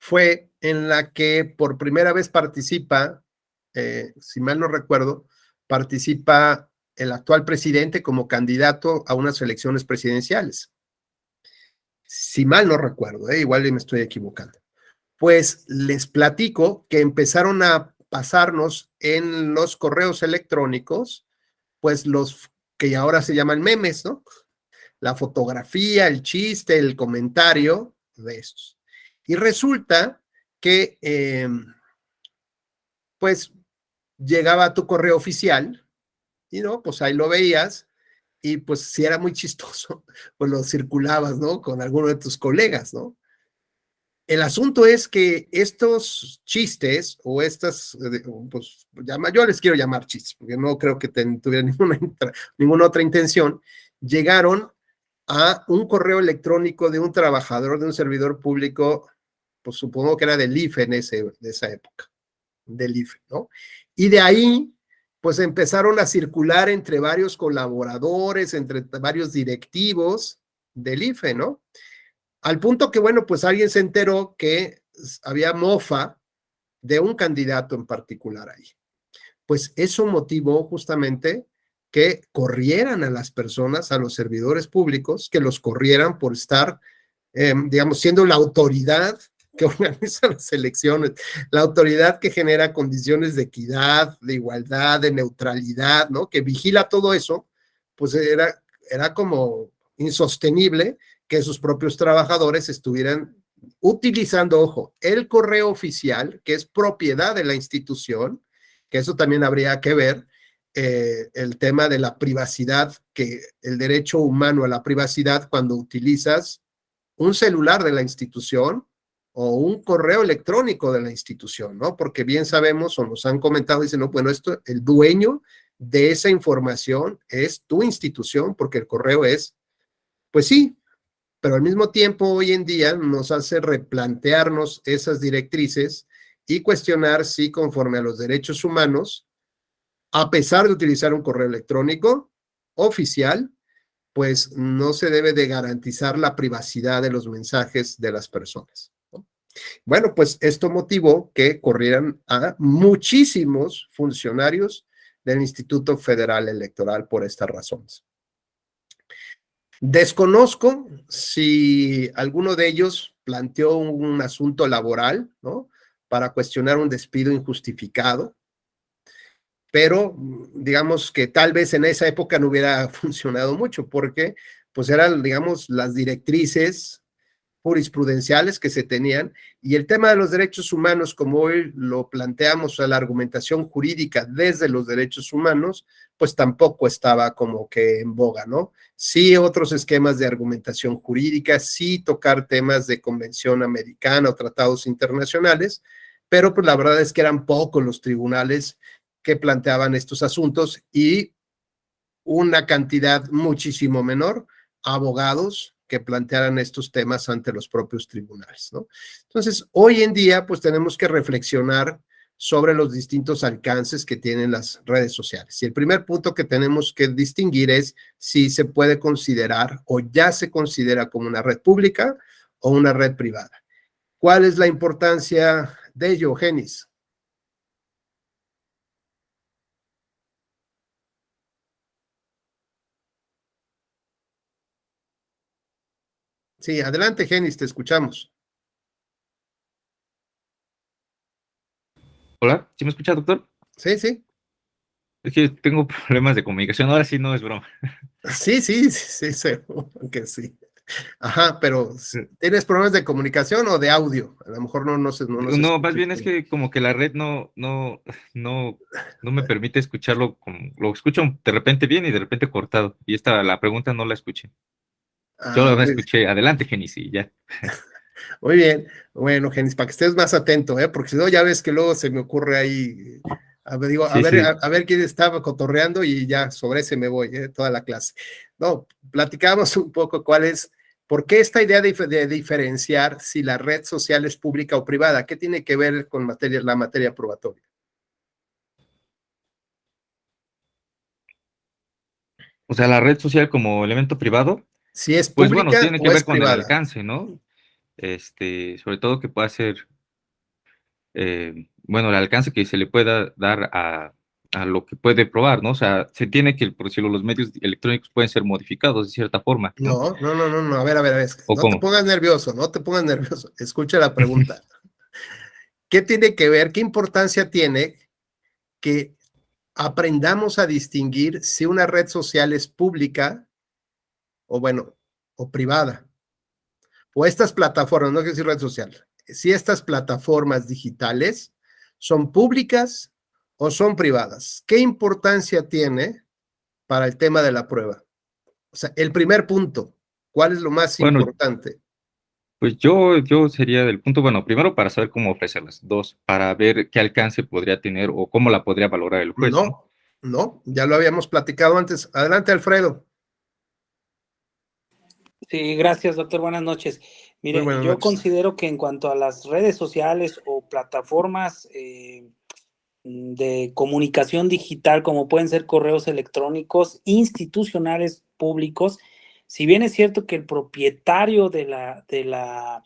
fue en la que por primera vez participa, si mal no recuerdo, participa el actual presidente como candidato a unas elecciones presidenciales. Si mal no recuerdo, igual me estoy equivocando. Pues les platico que empezaron a pasarnos en los correos electrónicos, pues los que ahora se llaman memes, ¿no? La fotografía, el chiste, el comentario de estos. Y resulta que, pues, llegaba a tu correo oficial y, ¿no? Pues ahí lo veías y, pues, si era muy chistoso, pues lo circulabas, ¿no? Con alguno de tus colegas, ¿no? El asunto es que estos chistes o estas, pues, yo les quiero llamar chistes, porque no creo que tuvieran ninguna otra intención, llegaron a un correo electrónico de un trabajador de un servidor público, pues supongo que era del IFE de esa época, del IFE, ¿no? Y de ahí, pues empezaron a circular entre varios colaboradores, entre varios directivos del IFE, ¿no? Al punto que, bueno, pues alguien se enteró que había mofa de un candidato en particular ahí. Pues eso motivó justamente que corrieran a las personas, a los servidores públicos, que los corrieran por estar, digamos, siendo la autoridad que organiza las elecciones, la autoridad que genera condiciones de equidad, de igualdad, de neutralidad, ¿no? Que vigila todo eso, pues era como insostenible que sus propios trabajadores estuvieran utilizando, ojo, el correo oficial, que es propiedad de la institución, que eso también habría que ver, el tema de la privacidad, que el derecho humano a la privacidad cuando utilizas un celular de la institución o un correo electrónico de la institución, ¿no? Porque bien sabemos, o nos han comentado, dicen, no, bueno, esto, el dueño de esa información es tu institución, porque el correo es, pues sí, pero al mismo tiempo hoy en día nos hace replantearnos esas directrices y cuestionar si conforme a los derechos humanos, a pesar de utilizar un correo electrónico oficial, pues no se debe de garantizar la privacidad de los mensajes de las personas, ¿no? Bueno, pues esto motivó que corrieran a muchísimos funcionarios del Instituto Federal Electoral por estas razones. Desconozco si alguno de ellos planteó un asunto laboral, ¿no? Para cuestionar un despido injustificado, pero digamos que tal vez en esa época no hubiera funcionado mucho, porque pues eran, digamos, las directrices jurisprudenciales que se tenían, y el tema de los derechos humanos, como hoy lo planteamos a la argumentación jurídica desde los derechos humanos, pues tampoco estaba como que en boga, ¿no? Sí, otros esquemas de argumentación jurídica, sí tocar temas de convención americana o tratados internacionales, pero pues la verdad es que eran pocos los tribunales que planteaban estos asuntos y una cantidad muchísimo menor, abogados que plantearan estos temas ante los propios tribunales, ¿no? Entonces, hoy en día, pues tenemos que reflexionar sobre los distintos alcances que tienen las redes sociales. Y el primer punto que tenemos que distinguir es si se puede considerar o ya se considera como una red pública o una red privada. ¿Cuál es la importancia de ello, Genis? Sí, adelante, Genis, te escuchamos. Hola, ¿sí me escucha, doctor? Sí, sí. Es que tengo problemas de comunicación, ahora sí no es broma. Sí, seguro que sí. Ajá, pero ¿tienes problemas de comunicación o de audio? A lo mejor no sé. No, más bien es que como que la red no me permite escucharlo, lo escucho de repente bien y de repente cortado. Y la pregunta no la escuché. Yo la escuché, adelante, Genis, y ya. Muy bien, bueno, Genis, para que estés más atento, porque si no, ya ves que luego se me ocurre ahí, a ver quién estaba cotorreando y ya sobre ese me voy, toda la clase. No, platicamos un poco por qué esta idea de diferenciar si la red social es pública o privada, ¿qué tiene que ver con la materia probatoria? O sea, la red social como elemento privado, si es pues pública bueno, tiene que o ver es con privada. el alcance, ¿no? Sobre todo que pueda ser, bueno, el alcance que se le pueda dar a lo que puede probar, ¿no? O sea, se tiene que, por decirlo, los medios electrónicos pueden ser modificados de cierta forma, ¿no? No, a ver, no te pongas nervioso, escucha la pregunta. ¿Qué tiene que ver, qué importancia tiene que aprendamos a distinguir si una red social es pública o privada. O estas plataformas, no quiero decir red social, si estas plataformas digitales son públicas o son privadas. ¿Qué importancia tiene para el tema de la prueba? O sea, el primer punto, ¿cuál es lo más importante? Pues yo sería del punto, primero para saber cómo ofrecerlas, dos, para ver qué alcance podría tener o cómo la podría valorar el juez. No, ya lo habíamos platicado antes. Adelante, Alfredo. Sí, gracias, doctor. Buenas noches. Mire, yo considero que en cuanto a las redes sociales o plataformas de comunicación digital, como pueden ser correos electrónicos, institucionales públicos, si bien es cierto que el propietario de la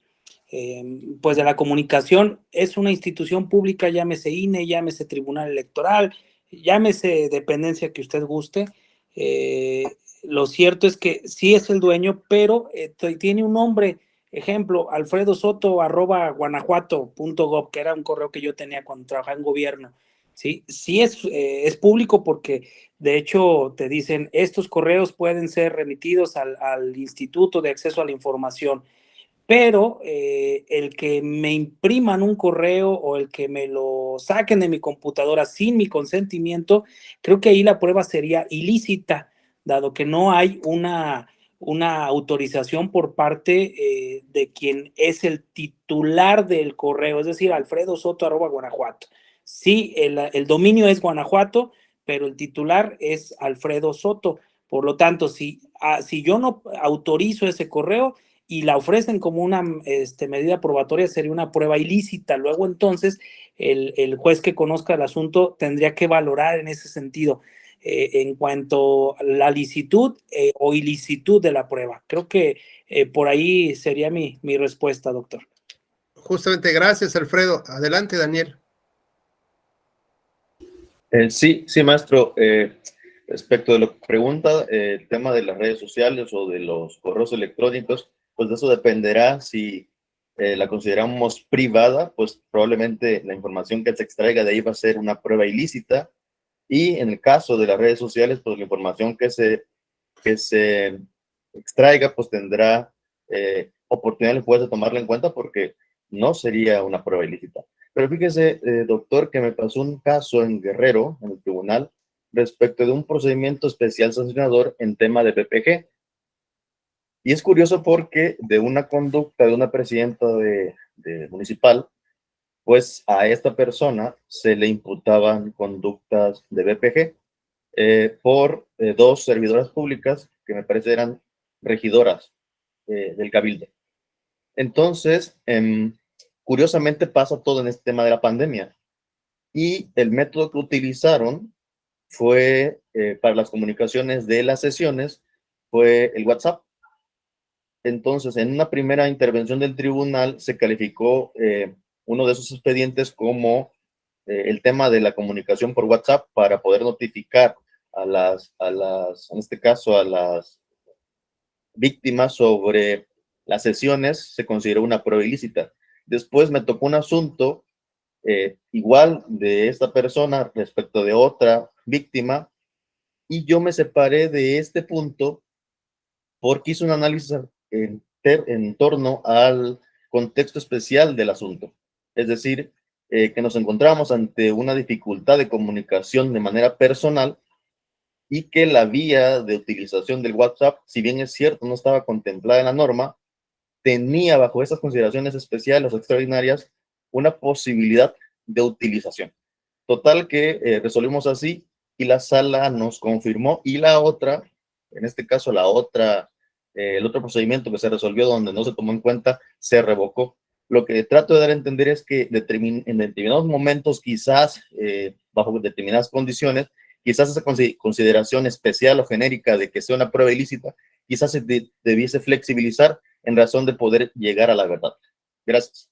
comunicación es una institución pública, llámese INE, llámese Tribunal Electoral, llámese dependencia que usted guste, lo cierto es que sí es el dueño, pero tiene un nombre, ejemplo, alfredosoto@guanajuato.gov, que era un correo que yo tenía cuando trabajaba en gobierno. Sí es público porque de hecho te dicen estos correos pueden ser remitidos al Instituto de Acceso a la Información, pero el que me impriman un correo o el que me lo saquen de mi computadora sin mi consentimiento, creo que ahí la prueba sería ilícita, dado que no hay una autorización por parte de quien es el titular del correo, es decir, alfredosoto@guanajuato. Sí, el dominio es Guanajuato, pero el titular es Alfredo Soto. Por lo tanto, si yo no autorizo ese correo y la ofrecen como una medida probatoria, sería una prueba ilícita. Luego, entonces, el juez que conozca el asunto tendría que valorar en ese sentido en cuanto a la licitud o ilicitud de la prueba. Creo que por ahí sería mi respuesta, doctor. Justamente, gracias, Alfredo. Adelante, Daniel. Sí, maestro. Respecto de lo que pregunta, el tema de las redes sociales o de los correos electrónicos, pues de eso dependerá. Si la consideramos privada, pues probablemente la información que se extraiga de ahí va a ser una prueba ilícita. Y en el caso de las redes sociales, pues la información que se extraiga, pues tendrá oportunidad el juez de tomarla en cuenta porque no sería una prueba ilícita. Pero fíjese, doctor, que me pasó un caso en Guerrero, en el tribunal, respecto de un procedimiento especial sancionador en tema de BPG. Y es curioso porque de una conducta de una presidenta de municipal, pues a esta persona se le imputaban conductas de BPG por dos servidoras públicas que me parece eran regidoras del Cabildo. Entonces, curiosamente pasa todo en este tema de la pandemia y el método que utilizaron fue para las comunicaciones de las sesiones fue el WhatsApp. Entonces, en una primera intervención del tribunal se calificó uno de esos expedientes como el tema de la comunicación por WhatsApp para poder notificar en este caso, a las víctimas sobre las sesiones, se consideró una prueba ilícita. Después me tocó un asunto igual de esta persona respecto de otra víctima y yo me separé de este punto porque hice un análisis en torno al contexto especial del asunto. Es decir, que nos encontramos ante una dificultad de comunicación de manera personal y que la vía de utilización del WhatsApp, si bien es cierto, no estaba contemplada en la norma, tenía bajo esas consideraciones especiales o extraordinarias una posibilidad de utilización. Total que resolvimos así y la sala nos confirmó y la otra, en este caso el otro procedimiento que se resolvió donde no se tomó en cuenta, se revocó. Lo que trato de dar a entender es que en determinados momentos, quizás bajo determinadas condiciones, quizás esa consideración especial o genérica de que sea una prueba ilícita, quizás se debiese flexibilizar en razón de poder llegar a la verdad. Gracias.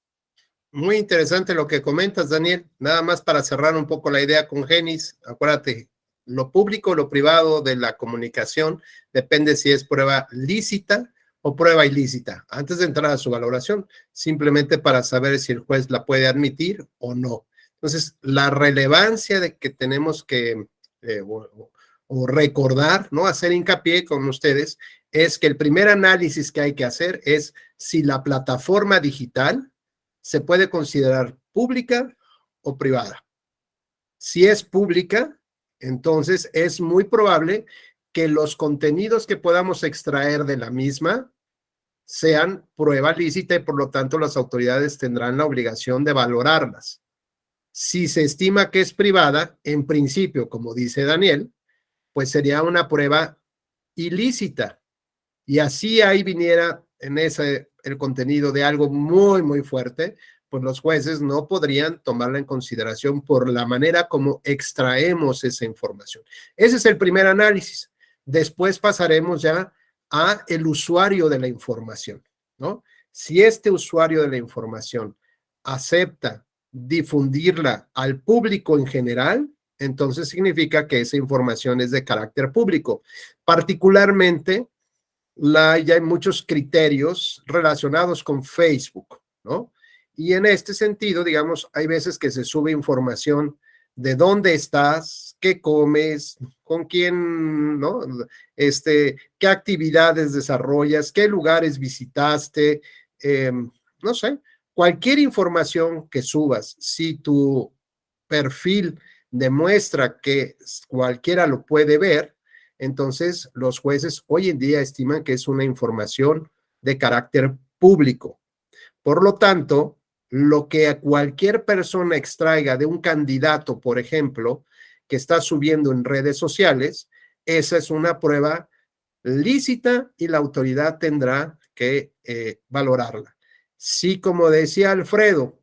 Muy interesante lo que comentas, Daniel. Nada más para cerrar un poco la idea con Genis, acuérdate, lo público, lo privado de la comunicación depende si es prueba lícita o prueba ilícita, antes de entrar a su valoración, simplemente para saber si el juez la puede admitir o no. Entonces, la relevancia de que tenemos que o recordar, ¿no? Hacer hincapié con ustedes, es que el primer análisis que hay que hacer es si la plataforma digital se puede considerar pública o privada. Si es pública, entonces es muy probable que los contenidos que podamos extraer de la misma sean prueba lícita y por lo tanto las autoridades tendrán la obligación de valorarlas. Si se estima que es privada, en principio, como dice Daniel, pues sería una prueba ilícita. Y así ahí viniera en ese el contenido de algo muy, muy fuerte, pues los jueces no podrían tomarla en consideración por la manera como extraemos esa información. Ese es el primer análisis. Después pasaremos ya a el usuario de la información, ¿no? Si este usuario de la información acepta difundirla al público en general, entonces significa que esa información es de carácter público. Particularmente, ya hay muchos criterios relacionados con Facebook, ¿no? Y en este sentido, digamos, hay veces que se sube información de dónde estás, qué comes, con quién, ¿no? Qué actividades desarrollas, qué lugares visitaste, no sé, cualquier información que subas, si tu perfil demuestra que cualquiera lo puede ver, entonces los jueces hoy en día estiman que es una información de carácter público. Por lo tanto, lo que cualquier persona extraiga de un candidato, por ejemplo, que está subiendo en redes sociales, esa es una prueba lícita y la autoridad tendrá que valorarla. Sí, como decía Alfredo,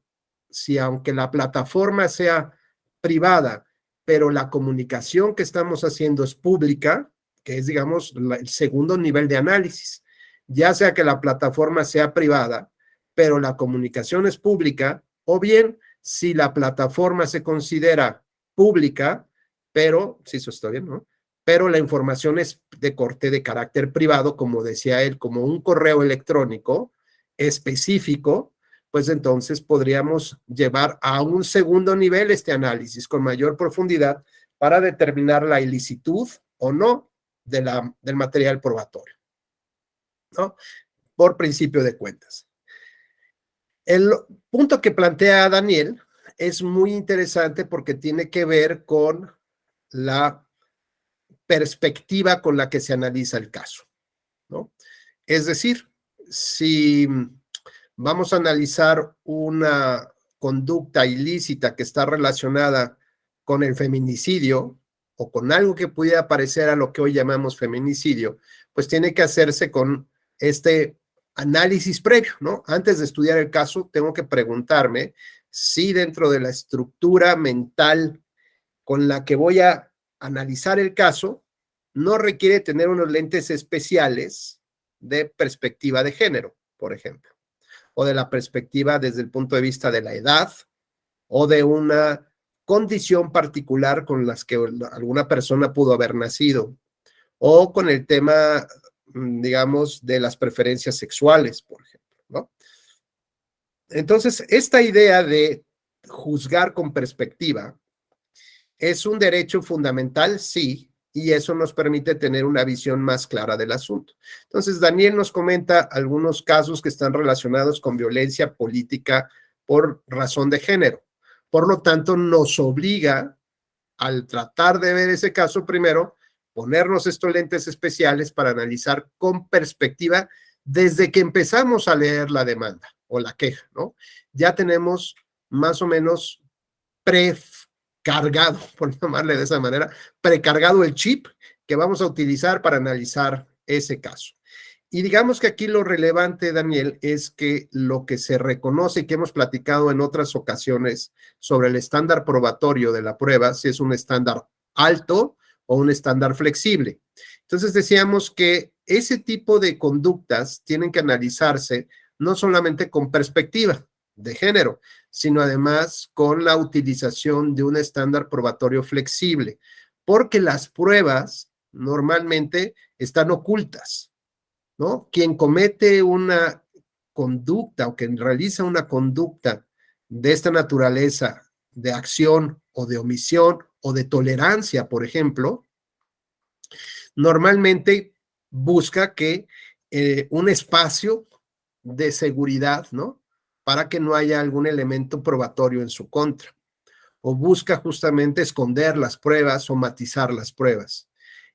si aunque la plataforma sea privada, pero la comunicación que estamos haciendo es pública, que es, digamos, el segundo nivel de análisis, ya sea que la plataforma sea privada, pero la comunicación es pública, o bien si la plataforma se considera pública, pero, si eso está bien, ¿no? Pero la información es de corte de carácter privado, como decía él, como un correo electrónico específico, pues entonces podríamos llevar a un segundo nivel este análisis con mayor profundidad para determinar la ilicitud o no del material probatorio, ¿no? Por principio de cuentas. El punto que plantea Daniel es muy interesante porque tiene que ver con la perspectiva con la que se analiza el caso, ¿no? Es decir, si vamos a analizar una conducta ilícita que está relacionada con el feminicidio o con algo que pudiera parecer a lo que hoy llamamos feminicidio, pues tiene que hacerse con este análisis previo, ¿no? Antes de estudiar el caso, tengo que preguntarme si dentro de la estructura mental con la que voy a analizar el caso, no requiere tener unos lentes especiales de perspectiva de género, por ejemplo, o de la perspectiva desde el punto de vista de la edad o de una condición particular con las que alguna persona pudo haber nacido, o con el tema, digamos, de las preferencias sexuales, por ejemplo, ¿no? Entonces, esta idea de juzgar con perspectiva es un derecho fundamental, sí, y eso nos permite tener una visión más clara del asunto. Entonces, Daniel nos comenta algunos casos que están relacionados con violencia política por razón de género. Por lo tanto, nos obliga, al tratar de ver ese caso primero, ponernos estos lentes especiales para analizar con perspectiva desde que empezamos a leer la demanda o la queja, ¿no? Ya tenemos más o menos precargado, por llamarle de esa manera, precargado el chip que vamos a utilizar para analizar ese caso. Y digamos que aquí lo relevante, Daniel, es que lo que se reconoce y que hemos platicado en otras ocasiones sobre el estándar probatorio de la prueba, si es un estándar alto o un estándar flexible. Entonces decíamos que ese tipo de conductas tienen que analizarse no solamente con perspectiva de género, sino además con la utilización de un estándar probatorio flexible, porque las pruebas normalmente están ocultas, ¿no? Quien comete una conducta o quien realiza una conducta de esta naturaleza de acción o de omisión o de tolerancia, por ejemplo, normalmente busca que un espacio de seguridad, ¿no? Para que no haya algún elemento probatorio en su contra. O busca justamente esconder las pruebas o matizar las pruebas.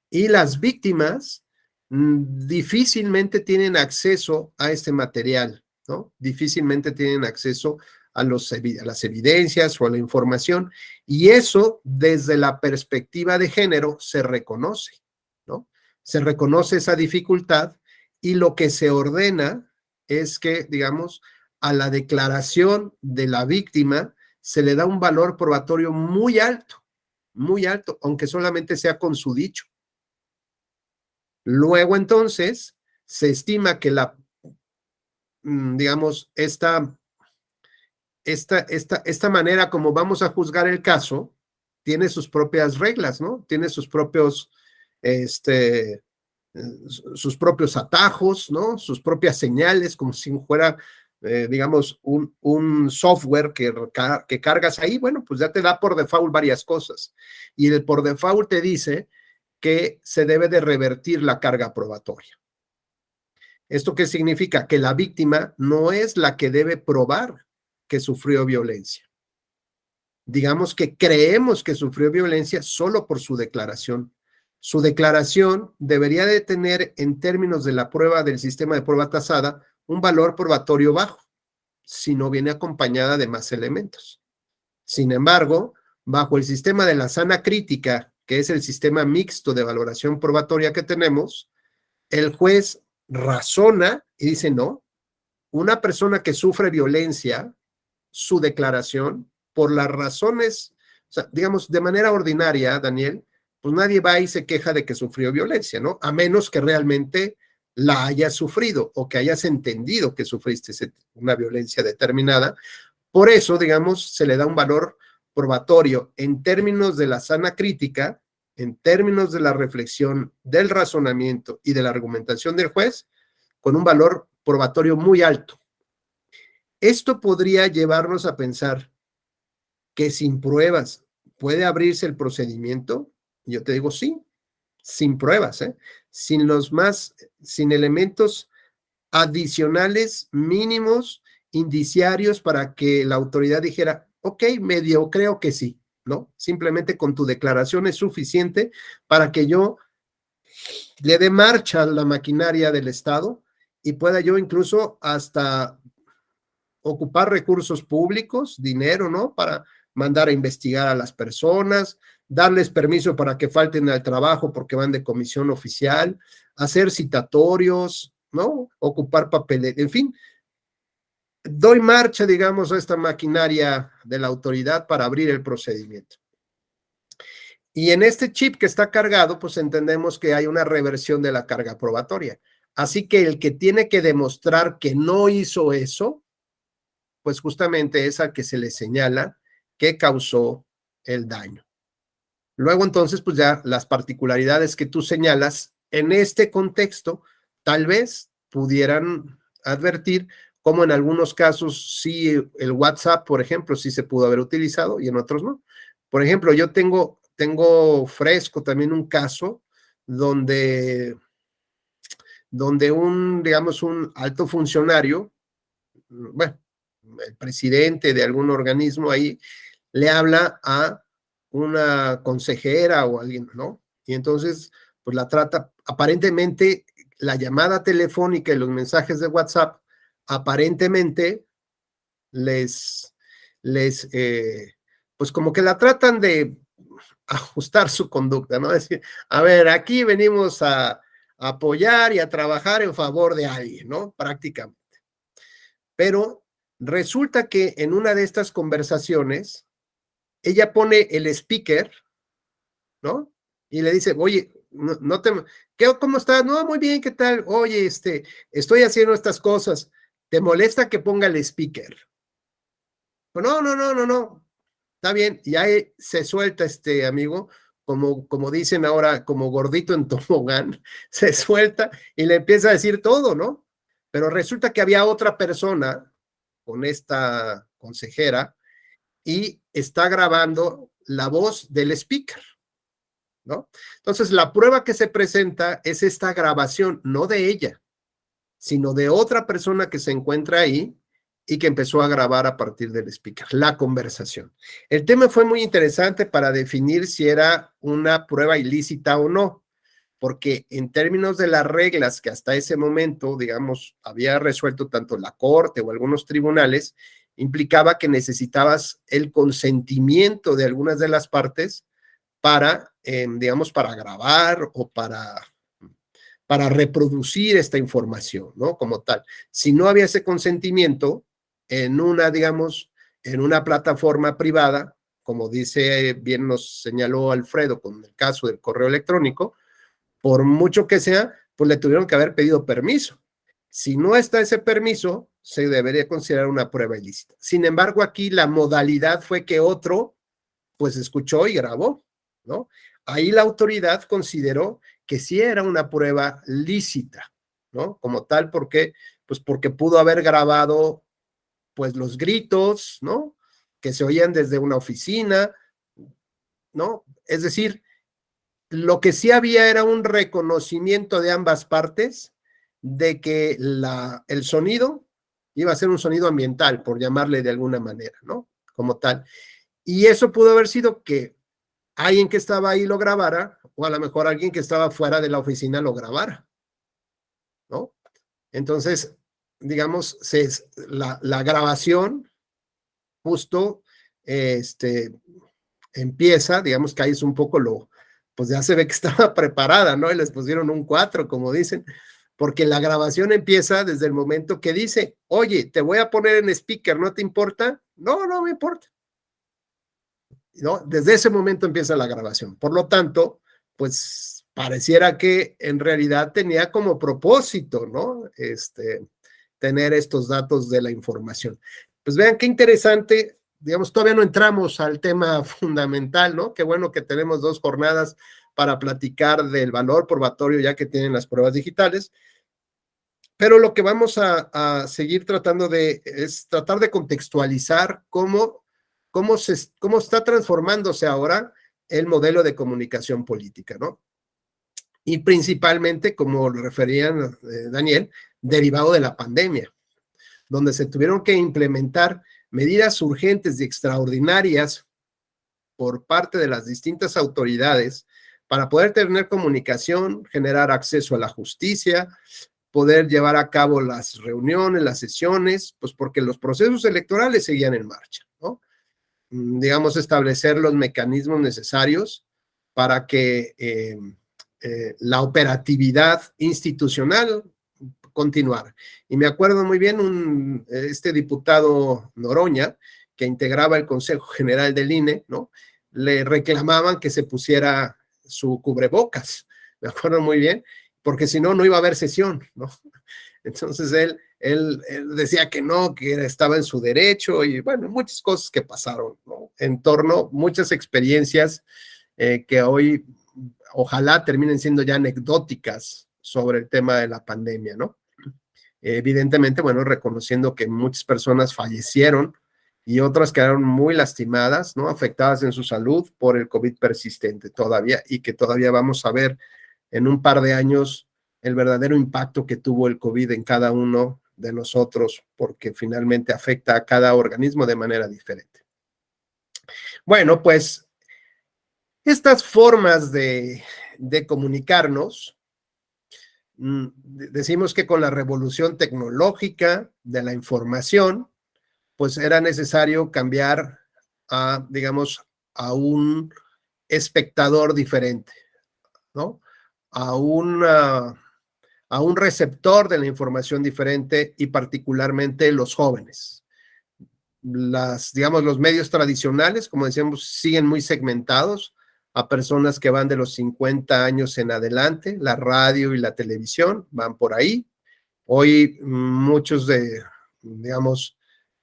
Y las víctimas difícilmente tienen acceso a este material, ¿no? Difícilmente tienen acceso a las evidencias o a la información, y eso desde la perspectiva de género se reconoce, ¿no? Se reconoce esa dificultad y lo que se ordena es que, digamos, a la declaración de la víctima se le da un valor probatorio muy alto, aunque solamente sea con su dicho. Luego, entonces, se estima que digamos, esta manera como vamos a juzgar el caso tiene sus propias reglas, ¿no? Tiene sus propios, sus propios atajos, ¿no? Sus propias señales, como si fuera, digamos, un software que cargas ahí. Bueno, pues ya te da por default varias cosas. Y el por default te dice que se debe de revertir la carga probatoria. ¿Esto qué significa? Que la víctima no es la que debe probar que sufrió violencia. Digamos que creemos que sufrió violencia solo por su declaración. Su declaración debería de tener, en términos de la prueba del sistema de prueba tasada, un valor probatorio bajo, si no viene acompañada de más elementos. Sin embargo, bajo el sistema de la sana crítica, que es el sistema mixto de valoración probatoria que tenemos, el juez razona y dice, no, una persona que sufre violencia, su declaración, por las razones, o sea, digamos, de manera ordinaria, Daniel, pues nadie va y se queja de que sufrió violencia, ¿no? A menos que realmente la hayas sufrido o que hayas entendido que sufriste una violencia determinada. Por eso, digamos, se le da un valor probatorio en términos de la sana crítica, en términos de la reflexión, del razonamiento y de la argumentación del juez, con un valor probatorio muy alto. Esto podría llevarnos a pensar que sin pruebas puede abrirse el procedimiento. Yo te digo sí, sin pruebas, sin elementos adicionales mínimos, indiciarios para que la autoridad dijera, ok, medio creo que sí, ¿no? Simplemente con tu declaración es suficiente para que yo le dé marcha a la maquinaria del Estado y pueda yo incluso hasta ocupar recursos públicos, dinero, ¿no? Para mandar a investigar a las personas, darles permiso para que falten al trabajo porque van de comisión oficial, hacer citatorios, ¿no? Ocupar papeles, en fin. Doy marcha, digamos, a esta maquinaria de la autoridad para abrir el procedimiento. Y en este chip que está cargado, pues entendemos que hay una reversión de la carga probatoria. Así que el que tiene que demostrar que no hizo eso, pues justamente es al que se le señala que causó el daño. Luego entonces, pues ya las particularidades que tú señalas en este contexto, tal vez pudieran advertir como en algunos casos sí el WhatsApp, por ejemplo, sí se pudo haber utilizado y en otros no. Por ejemplo, yo tengo fresco también un caso donde digamos, un alto funcionario, bueno, el presidente de algún organismo ahí, le habla a una consejera o alguien, ¿no? Y entonces, pues la trata, aparentemente, la llamada telefónica y los mensajes de WhatsApp, aparentemente, pues como que la tratan de ajustar su conducta, ¿no? Es decir, a ver, aquí venimos a apoyar y a trabajar en favor de alguien, ¿no? Prácticamente. Pero resulta que en una de estas conversaciones, ella pone el speaker, ¿no? Y le dice, oye, ¿cómo estás? No, muy bien, ¿qué tal? Oye, estoy haciendo estas cosas. ¿Te molesta que ponga el speaker? No. Está bien. Y ahí se suelta este amigo, como dicen ahora, como gordito en tobogán, se suelta y le empieza a decir todo, ¿no? Pero resulta que había otra persona con esta consejera y está grabando la voz del speaker, ¿no? Entonces, la prueba que se presenta es esta grabación, no de ella, sino de otra persona que se encuentra ahí y que empezó a grabar a partir del speaker, la conversación. El tema fue muy interesante para definir si era una prueba ilícita o no, porque en términos de las reglas que hasta ese momento, digamos, había resuelto tanto la corte o algunos tribunales, implicaba que necesitabas el consentimiento de algunas de las partes para, digamos, para grabar o para reproducir esta información, ¿no? Como tal. Si no había ese consentimiento en una, digamos, en una plataforma privada, como dice, bien nos señaló Alfredo con el caso del correo electrónico, por mucho que sea, pues le tuvieron que haber pedido permiso. Si no está ese permiso, se debería considerar una prueba ilícita. Sin embargo, aquí la modalidad fue que otro, pues escuchó y grabó, ¿no? Ahí la autoridad consideró que sí era una prueba lícita, ¿no? Como tal, ¿por qué? Pues porque pudo haber grabado, pues, los gritos, ¿no? Que se oían desde una oficina, ¿no? Es decir, lo que sí había era un reconocimiento de ambas partes de que el sonido iba a ser un sonido ambiental, por llamarle de alguna manera, ¿no? Como tal. Y eso pudo haber sido que alguien que estaba ahí lo grabara, o a lo mejor alguien que estaba fuera de la oficina lo grabara, ¿no? Entonces, digamos, la grabación justo empieza, digamos que ahí es un poco pues ya se ve que estaba preparada, ¿no? Y les pusieron un 4, como dicen, porque la grabación empieza desde el momento que dice, oye, te voy a poner en speaker, ¿no te importa? No, no me importa. ¿No? Desde ese momento empieza la grabación. Por lo tanto, pues pareciera que en realidad tenía como propósito, ¿no? Tener estos datos de la información. Pues vean qué interesante, digamos, todavía no entramos al tema fundamental, ¿no? Qué bueno que tenemos 2 jornadas para platicar del valor probatorio ya que tienen las pruebas digitales, pero lo que vamos a seguir tratando es tratar de contextualizar cómo está transformándose ahora el modelo de comunicación política, ¿no? Y principalmente, como referían Daniel, derivado de la pandemia, donde se tuvieron que implementar medidas urgentes y extraordinarias por parte de las distintas autoridades para poder tener comunicación, generar acceso a la justicia, poder llevar a cabo las reuniones, las sesiones, pues porque los procesos electorales seguían en marcha, ¿no? Digamos, establecer los mecanismos necesarios para que la operatividad institucional continuara. Y me acuerdo muy bien este diputado Noroña, que integraba el Consejo General del INE, ¿no? Le reclamaban que se pusiera su cubrebocas, me acuerdo muy bien, porque si no, no iba a haber sesión, ¿no? Entonces él decía que no, que estaba en su derecho y bueno, muchas cosas que pasaron, ¿no? En torno, muchas experiencias que hoy ojalá terminen siendo ya anecdóticas sobre el tema de la pandemia, ¿no? Evidentemente, bueno, reconociendo que muchas personas fallecieron y otras quedaron muy lastimadas, ¿no? Afectadas en su salud por el COVID persistente todavía y que todavía vamos a ver en un par de años el verdadero impacto que tuvo el COVID en cada uno de nosotros, porque finalmente afecta a cada organismo de manera diferente. Bueno, pues estas formas de comunicarnos, decimos que con la revolución tecnológica de la información, pues era necesario cambiar a, digamos, a un espectador diferente, ¿no? A un receptor de la información diferente y particularmente los jóvenes. Digamos, los medios tradicionales, como decíamos, siguen muy segmentados a personas que van de los 50 años en adelante. La radio y la televisión van por ahí. Hoy muchos digamos,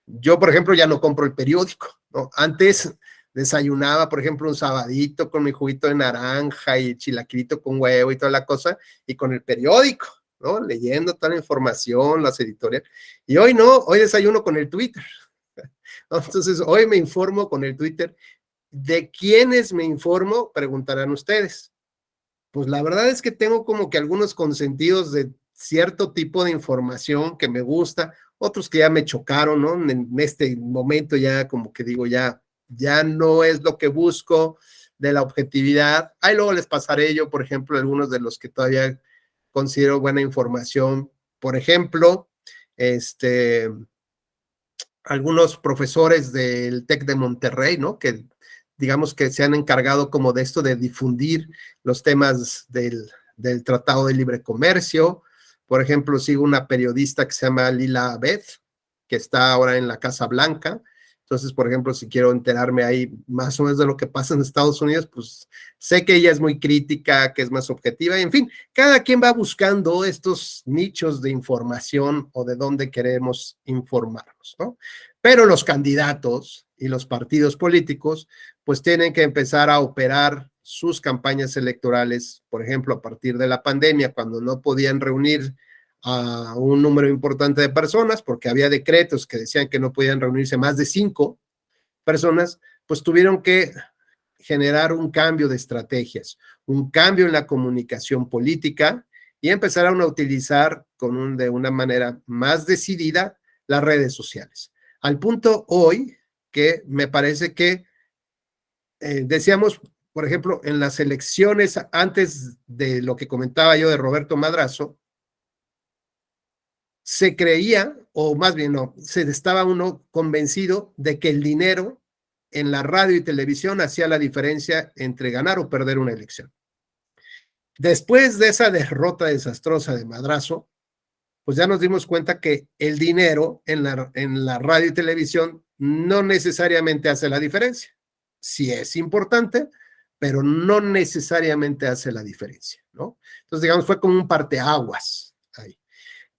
yo por ejemplo ya no compro el periódico, ¿no? Antes desayunaba, por ejemplo, un sabadito con mi juguito de naranja y chilaquilito con huevo y toda la cosa, y con el periódico, ¿no? Leyendo toda la información, las editoriales. Y hoy no, hoy desayuno con el Twitter. Entonces, hoy me informo con el Twitter. ¿De quiénes me informo? Preguntarán ustedes. Pues la verdad es que tengo como que algunos consentidos de cierto tipo de información que me gusta, otros que ya me chocaron, ¿no? En este momento ya como que digo, ya no es lo que busco de la objetividad. Ahí luego les pasaré yo, por ejemplo, algunos de los que todavía considero buena información. Por ejemplo, algunos profesores del TEC de Monterrey, ¿no? Que digamos que se han encargado como de esto de difundir los temas del Tratado de Libre Comercio. Por ejemplo, sigo una periodista que se llama Lila Beth, que está ahora en la Casa Blanca. Entonces, por ejemplo, si quiero enterarme ahí más o menos de lo que pasa en Estados Unidos, pues sé que ella es muy crítica, que es más objetiva, y en fin, cada quien va buscando estos nichos de información o de dónde queremos informarnos, ¿no? Pero los candidatos y los partidos políticos, pues tienen que empezar a operar sus campañas electorales, por ejemplo, a partir de la pandemia, cuando no podían reunir a un número importante de personas, porque había decretos que decían que no podían reunirse más de 5 personas, pues tuvieron que generar un cambio de estrategias, un cambio en la comunicación política y empezaron a utilizar de una manera más decidida las redes sociales. Al punto hoy que me parece que decíamos, por ejemplo, en las elecciones antes de lo que comentaba yo de Roberto Madrazo, se creía, o más bien no, se estaba uno convencido de que el dinero en la radio y televisión hacía la diferencia entre ganar o perder una elección. Después de esa derrota desastrosa de Madrazo, pues ya nos dimos cuenta que el dinero en la radio y televisión no necesariamente hace la diferencia. Sí es importante, pero no necesariamente hace la diferencia, ¿no? Entonces, digamos, fue como un parteaguas ahí.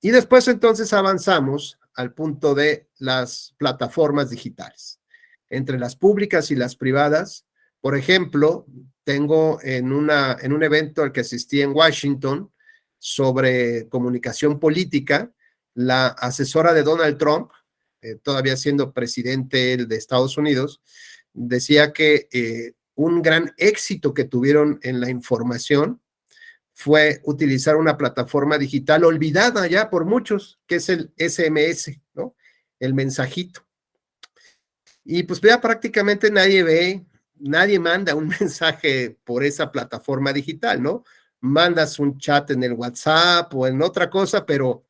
Y después entonces avanzamos al punto de las plataformas digitales. Entre las públicas y las privadas, por ejemplo, tengo en un evento al que asistí en Washington sobre comunicación política, la asesora de Donald Trump, todavía siendo presidente de Estados Unidos, decía que un gran éxito que tuvieron en la información fue utilizar una plataforma digital olvidada ya por muchos, que es el SMS, ¿no? El mensajito. Y pues ya prácticamente nadie manda un mensaje por esa plataforma digital, ¿no? Mandas un chat en el WhatsApp o en otra cosa, pero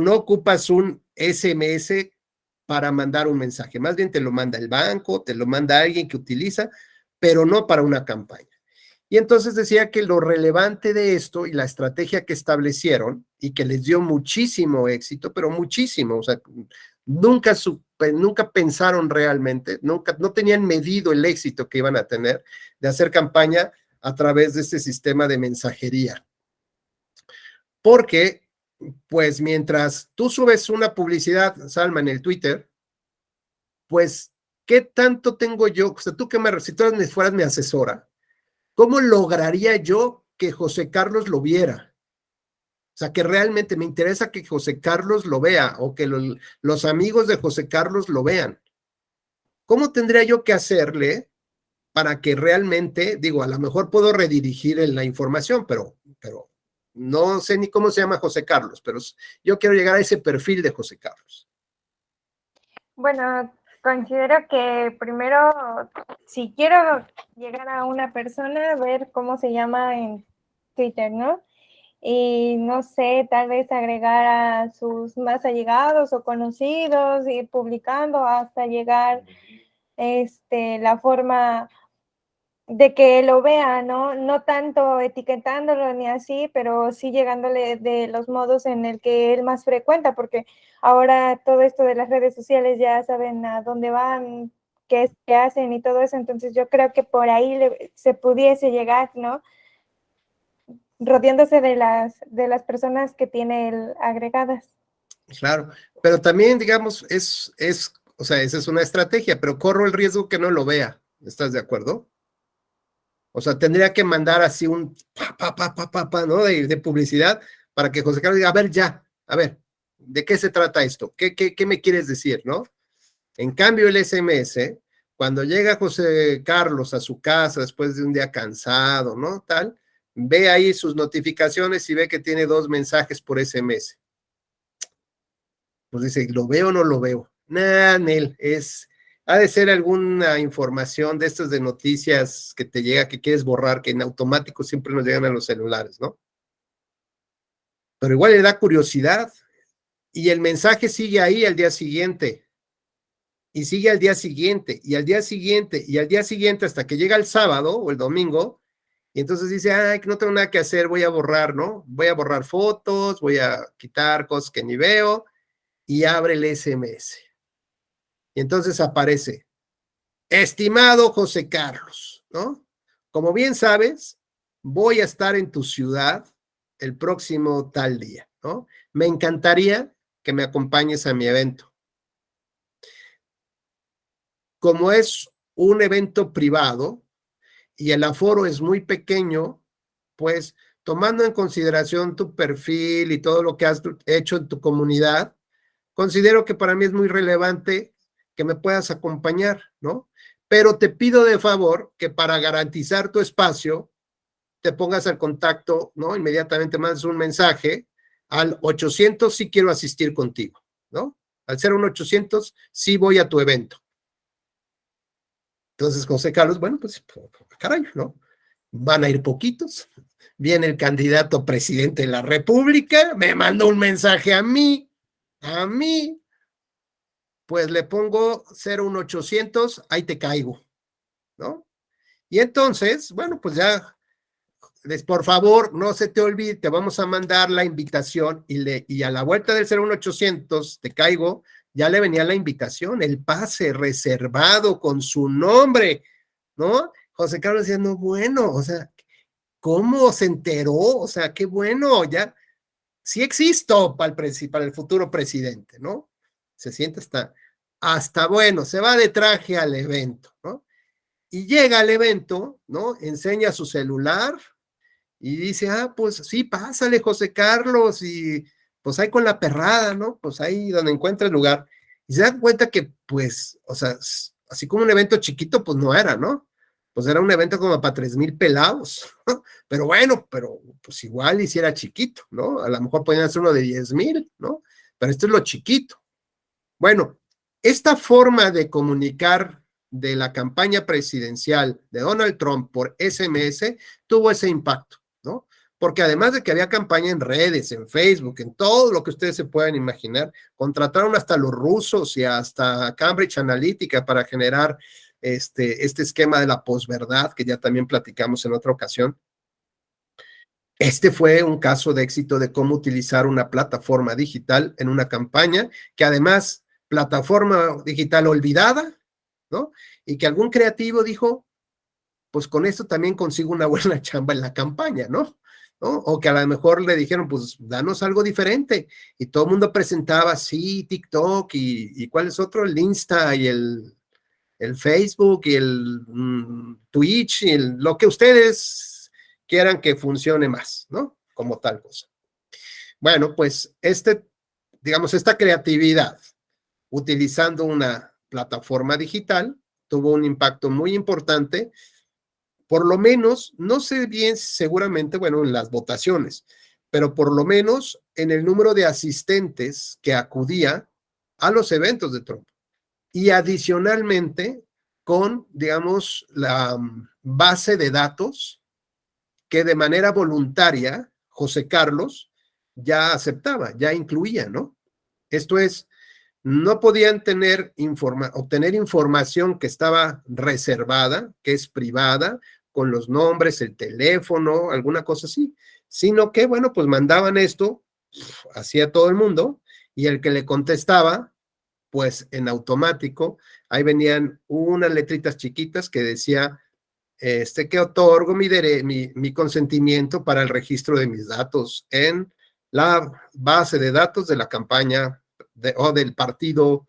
no ocupas un SMS para mandar un mensaje. Más bien te lo manda el banco, te lo manda alguien que utiliza, pero no para una campaña. Y entonces decía que lo relevante de esto y la estrategia que establecieron y que les dio muchísimo éxito, pero muchísimo, o sea, nunca pensaron realmente, no tenían medido el éxito que iban a tener de hacer campaña a través de este sistema de mensajería. Porque, pues, mientras tú subes una publicidad, Salma, en el Twitter, pues, ¿qué tanto tengo yo? O sea, si tú fueras mi asesora, ¿cómo lograría yo que José Carlos lo viera? O sea, que realmente me interesa que José Carlos lo vea o que los amigos de José Carlos lo vean. ¿Cómo tendría yo que hacerle para que realmente, digo, a lo mejor puedo redirigir la información, pero no sé ni cómo se llama José Carlos, pero yo quiero llegar a ese perfil de José Carlos? Bueno, considero que primero, si quiero llegar a una persona, ver cómo se llama en Twitter, ¿no? Y no sé, tal vez agregar a sus más allegados o conocidos, ir publicando hasta llegar la forma de que lo vea, ¿no? No tanto etiquetándolo ni así, pero sí llegándole de los modos en el que él más frecuenta, porque ahora todo esto de las redes sociales ya saben a dónde van, qué hacen y todo eso, entonces yo creo que por ahí se pudiese llegar, ¿no? Rodeándose de las personas que tiene él agregadas. Claro, pero también, digamos, o sea, esa es una estrategia, pero corro el riesgo que no lo vea. ¿Estás de acuerdo? O sea, tendría que mandar así un ¿no? De publicidad para que José Carlos diga, a ver, ya, a ver, ¿de qué se trata esto? ¿Qué me quieres decir, no? En cambio, el SMS, cuando llega José Carlos a su casa después de un día cansado, ¿no? Tal, ve ahí sus notificaciones y ve que tiene 2 mensajes por SMS. Pues dice, ¿lo veo o no lo veo? Nah, Nel, ha de ser alguna información de estas de noticias que te llega, que quieres borrar, que en automático siempre nos llegan a los celulares, ¿no? Pero igual le da curiosidad y el mensaje sigue ahí al día siguiente. Y sigue al día siguiente, y al día siguiente, y al día siguiente, hasta que llega el sábado o el domingo, y entonces dice, ay, que no tengo nada que hacer, voy a borrar, ¿no? Voy a borrar fotos, voy a quitar cosas que ni veo, y abre el SMS. Y entonces aparece, estimado José Carlos, ¿no? Como bien sabes, voy a estar en tu ciudad el próximo tal día, ¿no? Me encantaría que me acompañes a mi evento. Como es un evento privado y el aforo es muy pequeño, pues tomando en consideración tu perfil y todo lo que has hecho en tu comunidad, considero que para mí es muy relevante que me puedas acompañar, ¿no? Pero te pido de favor que para garantizar tu espacio, te pongas al contacto, ¿no? Inmediatamente mandes un mensaje al 800 si quiero asistir contigo, ¿no? Al 01800 sí voy a tu evento. Entonces, José Carlos, bueno, pues, caray, ¿no? Van a ir poquitos. Viene el candidato a presidente de la República, me manda un mensaje a mí, pues le pongo 01800, ahí te caigo, ¿no? Y entonces, bueno, pues ya, por favor, no se te olvide, te vamos a mandar la invitación y a la vuelta del 01800, te caigo, ya le venía la invitación, el pase reservado con su nombre, ¿no? José Carlos decía, no, bueno, o sea, ¿cómo se enteró? O sea, qué bueno, ya, sí existo para el futuro presidente, ¿no? Se siente hasta bueno, se va de traje al evento, ¿no? Y llega al evento, ¿no? Enseña su celular y dice, pues sí, pásale, José Carlos, y pues ahí con la perrada, ¿no? Pues ahí donde encuentra el lugar. Y se dan cuenta que, pues, o sea, así como un evento chiquito, pues no era, ¿no? Pues era un evento como para 3,000 pelados, ¿no? Pero bueno, pero pues igual hiciera chiquito, ¿no? A lo mejor podían hacer uno de 10,000, ¿no? Pero esto es lo chiquito. Bueno, esta forma de comunicar de la campaña presidencial de Donald Trump por SMS tuvo ese impacto, ¿no? Porque además de que había campaña en redes, en Facebook, en todo lo que ustedes se puedan imaginar, contrataron hasta los rusos y hasta Cambridge Analytica para generar este esquema de la posverdad, que ya también platicamos en otra ocasión. Este fue un caso de éxito de cómo utilizar una plataforma digital en una campaña, que además, plataforma digital olvidada, ¿no? Y que algún creativo dijo, pues con esto también consigo una buena chamba en la campaña, ¿no? O que a lo mejor le dijeron, pues danos algo diferente. Y todo el mundo presentaba, sí, TikTok y ¿cuál es otro? El Insta y el Facebook y el Twitch y lo que ustedes quieran que funcione más, ¿no? Como tal cosa. Bueno, pues digamos, esta creatividad utilizando una plataforma digital tuvo un impacto muy importante, por lo menos, no sé bien seguramente, bueno, en las votaciones, pero por lo menos en el número de asistentes que acudía a los eventos de Trump. Y adicionalmente con, digamos, la base de datos que de manera voluntaria José Carlos ya aceptaba, ya incluía, ¿no? Esto es, no podían obtener información que estaba reservada, que es privada, con los nombres, el teléfono, alguna cosa así, sino que, bueno, pues mandaban esto hacia todo el mundo y el que le contestaba, pues en automático, ahí venían unas letritas chiquitas que decía, que otorgo mi consentimiento para el registro de mis datos en la base de datos de la campaña del partido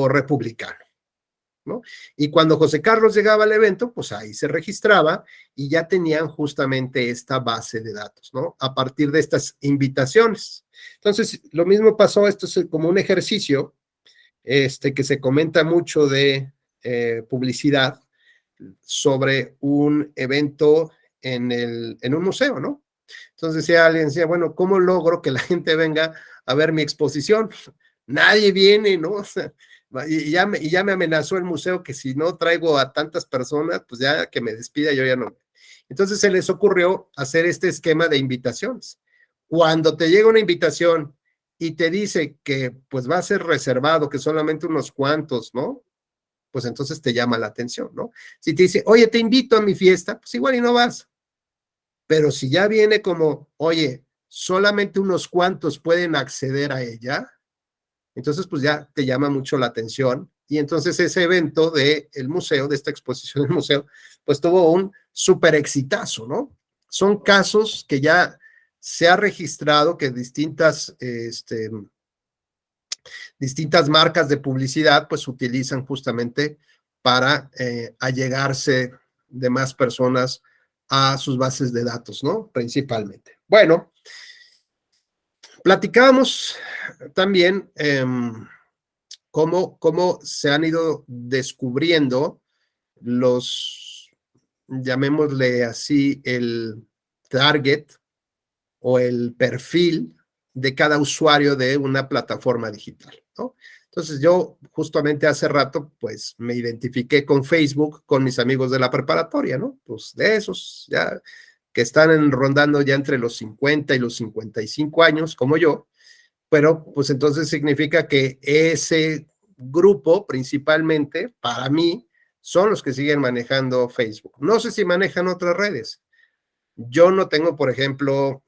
republicano, ¿no? Y cuando José Carlos llegaba al evento, pues ahí se registraba y ya tenían justamente esta base de datos, ¿no? A partir de estas invitaciones. Entonces, lo mismo pasó, esto es como un ejercicio que se comenta mucho de publicidad sobre un evento en un museo, ¿no? Entonces decía, bueno, ¿cómo logro que la gente venga a ver mi exposición? Nadie viene, ¿no? O sea, y ya me amenazó el museo que si no traigo a tantas personas, pues ya que me despida, yo ya no. Entonces se les ocurrió hacer este esquema de invitaciones. Cuando te llega una invitación y te dice que pues va a ser reservado, que solamente unos cuantos, ¿no? Pues entonces te llama la atención, ¿no? Si te dice, oye, te invito a mi fiesta, pues igual y no vas. Pero si ya viene como, oye, solamente unos cuantos pueden acceder a ella, entonces pues ya te llama mucho la atención. Y entonces ese evento del museo, de esta exposición del museo, pues tuvo un súper exitazo, ¿no? Son casos que ya se ha registrado que distintas marcas de publicidad pues utilizan justamente para allegarse de más personas a sus bases de datos, ¿no? Principalmente. Bueno, platicábamos también cómo se han ido descubriendo llamémosle así, el target o el perfil de cada usuario de una plataforma digital, ¿no? Entonces yo justamente hace rato pues me identifiqué con Facebook, con mis amigos de la preparatoria, ¿no? Pues de esos ya que están rondando ya entre los 50 y los 55 años, como yo, pero pues entonces significa que ese grupo principalmente, para mí, son los que siguen manejando Facebook. No sé si manejan otras redes. Yo no tengo, por ejemplo,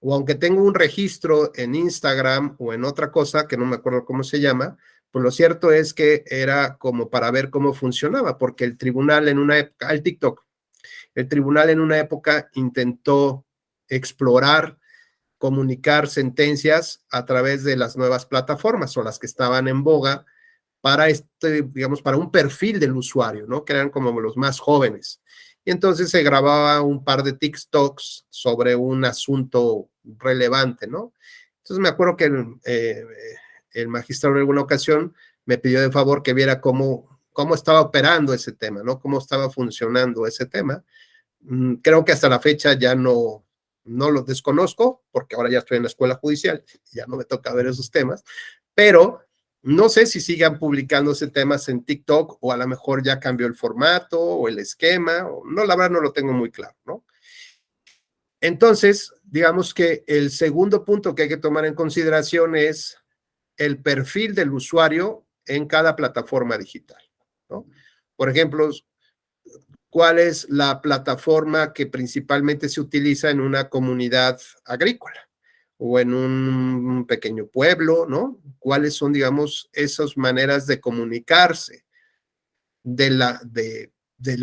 o aunque tengo un registro en Instagram o en otra cosa, que no me acuerdo cómo se llama, pues lo cierto es que era como para ver cómo funcionaba, porque el tribunal en una época, el TikTok, el tribunal en una época intentó explorar, comunicar sentencias a través de las nuevas plataformas o las que estaban en boga para digamos, para un perfil del usuario, ¿no? Que eran como los más jóvenes. Y entonces se grababa un par de TikToks sobre un asunto relevante, ¿no? Entonces me acuerdo que el magistrado en alguna ocasión me pidió de favor que viera cómo estaba operando ese tema, ¿no? Cómo estaba funcionando ese tema. Creo que hasta la fecha ya no lo desconozco, porque ahora ya estoy en la escuela judicial, ya no me toca ver esos temas, pero no sé si sigan publicándose temas en TikTok o a lo mejor ya cambió el formato o el esquema, o no, la verdad no lo tengo muy claro, ¿no? Entonces, digamos que el segundo punto que hay que tomar en consideración es el perfil del usuario en cada plataforma digital, ¿no? Por ejemplo, ¿cuál es la plataforma que principalmente se utiliza en una comunidad agrícola o en un pequeño pueblo, ¿no? ¿Cuáles son, digamos, esas maneras de comunicarse del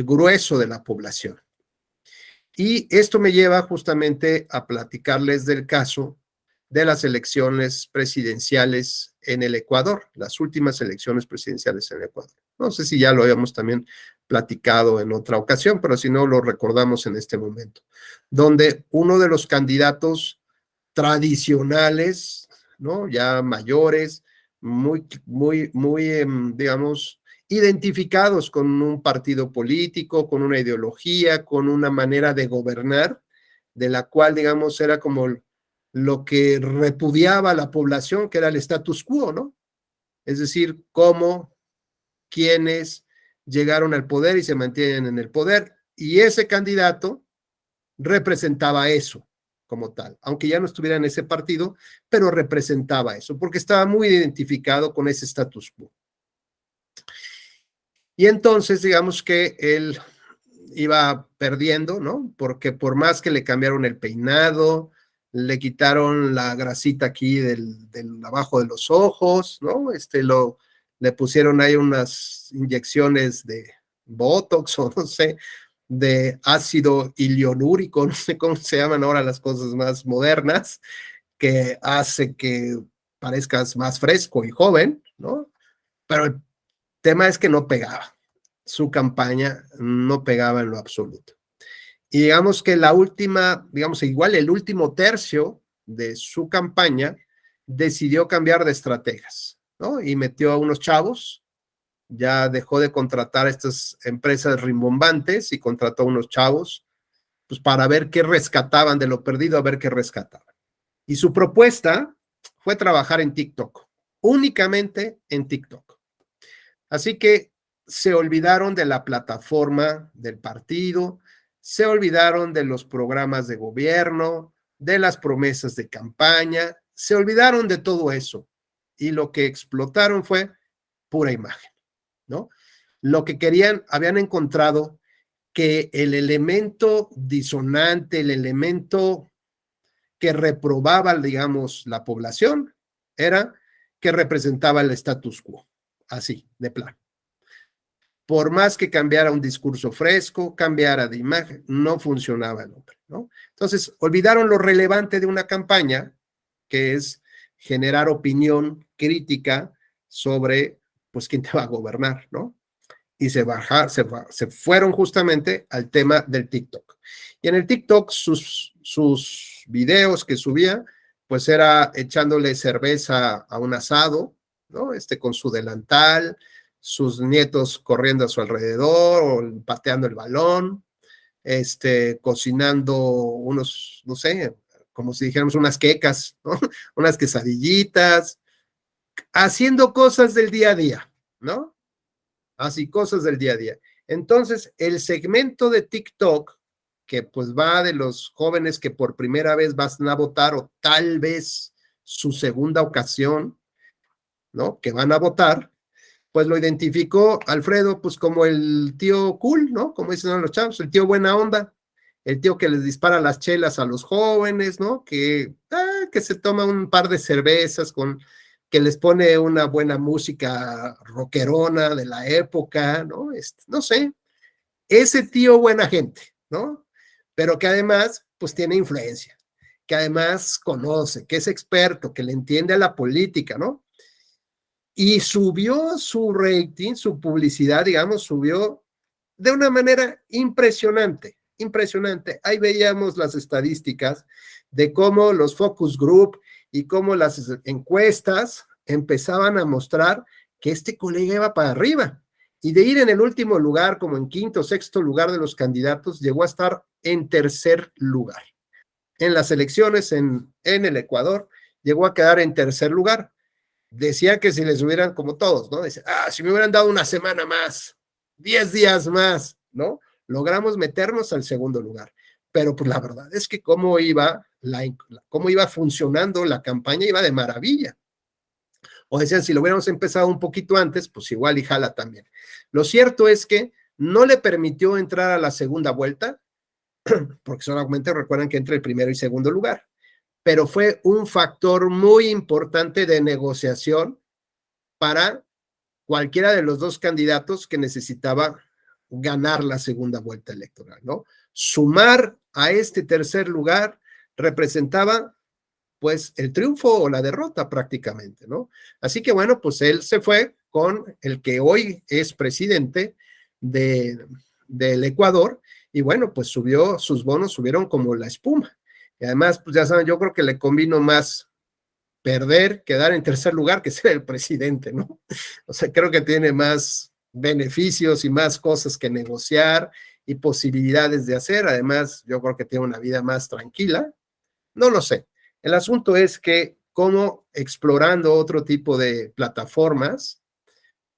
grueso de la población? Y esto me lleva justamente a platicarles del caso de las elecciones presidenciales en el Ecuador, las últimas elecciones presidenciales en el Ecuador. No sé si ya lo habíamos también platicado en otra ocasión, pero si no, lo recordamos en este momento, donde uno de los candidatos tradicionales, ¿no? Ya mayores, muy, digamos, identificados con un partido político, con una ideología, con una manera de gobernar, de la cual, digamos, era como lo que repudiaba a la población, que era el status quo, ¿no? Es decir, cómo quienes llegaron al poder y se mantienen en el poder. Y ese candidato representaba eso como tal, aunque ya no estuviera en ese partido, pero representaba eso, porque estaba muy identificado con ese status quo. Y entonces, digamos que él iba perdiendo, ¿no? Porque por más que le cambiaron el peinado, le quitaron la grasita aquí del abajo de los ojos, ¿no? Le pusieron ahí unas inyecciones de Botox o no sé, de ácido hialurónico, no sé cómo se llaman ahora las cosas más modernas, que hace que parezcas más fresco y joven, ¿no? Pero el tema es que no pegaba. Su campaña no pegaba en lo absoluto. Y digamos que igual el último tercio de su campaña decidió cambiar de estrategas, ¿no? Y metió a unos chavos, ya dejó de contratar a estas empresas rimbombantes y contrató a unos chavos, pues para ver qué rescataban de lo perdido, a ver qué rescataban. Y su propuesta fue trabajar en TikTok, únicamente en TikTok. Así que se olvidaron de la plataforma del partido, se olvidaron de los programas de gobierno, de las promesas de campaña, se olvidaron de todo eso. Y lo que explotaron fue pura imagen, ¿no? Lo que querían, habían encontrado que el elemento disonante, el elemento que reprobaba, digamos, la población, era que representaba el status quo, así, de plano. Por más que cambiara un discurso fresco, cambiara de imagen, no funcionaba el hombre, ¿no? Entonces, olvidaron lo relevante de una campaña, que es generar opinión crítica sobre, pues, quién te va a gobernar, ¿no? Y se fueron justamente al tema del TikTok. Y en el TikTok, sus videos que subía, pues era echándole cerveza a un asado, ¿no? Con su delantal, sus nietos corriendo a su alrededor, o pateando el balón, cocinando unos, no sé, como si dijéramos unas quecas, ¿no? Unas quesadillitas, haciendo cosas del día a día, ¿no? Así, cosas del día a día. Entonces, el segmento de TikTok, que pues va de los jóvenes que por primera vez van a votar, o tal vez su segunda ocasión, ¿no? Que van a votar, pues lo identificó Alfredo, pues como el tío cool, ¿no? Como dicen los chavos, el tío buena onda, el tío que les dispara las chelas a los jóvenes, ¿no? Que se toma un par de cervezas que les pone una buena música rockerona de la época, ¿no? No sé, ese tío buena gente, ¿no? Pero que además, pues tiene influencia, que además conoce, que es experto, que le entiende a la política, ¿no? Y subió su rating, su publicidad, digamos, subió de una manera impresionante, impresionante. Ahí veíamos las estadísticas de cómo los focus group y cómo las encuestas empezaban a mostrar que este colega iba para arriba. Y de ir en el último lugar, como en quinto o sexto lugar de los candidatos, llegó a estar en tercer lugar. En las elecciones en el Ecuador, llegó a quedar en tercer lugar. Decía que si les hubieran, como todos, ¿no? Decía, si me hubieran dado una semana más, 10 días más, ¿no? Logramos meternos al segundo lugar. Pero pues la verdad es que cómo iba funcionando la campaña, iba de maravilla. O decían, si lo hubiéramos empezado un poquito antes, pues igual y jala también. Lo cierto es que no le permitió entrar a la segunda vuelta, porque solamente recuerdan que entre el primero y segundo lugar, pero fue un factor muy importante de negociación para cualquiera de los dos candidatos que necesitaba ganar la segunda vuelta electoral, ¿no? Sumar a este tercer lugar representaba pues el triunfo o la derrota prácticamente, ¿no? Así que bueno, pues él se fue con el que hoy es presidente del Ecuador, y bueno, pues sus bonos subieron como la espuma. Y además, pues ya saben, yo creo que le convino más perder, quedar en tercer lugar, que ser el presidente, ¿no? O sea, creo que tiene más beneficios y más cosas que negociar y posibilidades de hacer. Además, yo creo que tiene una vida más tranquila. No lo sé. El asunto es que como explorando otro tipo de plataformas,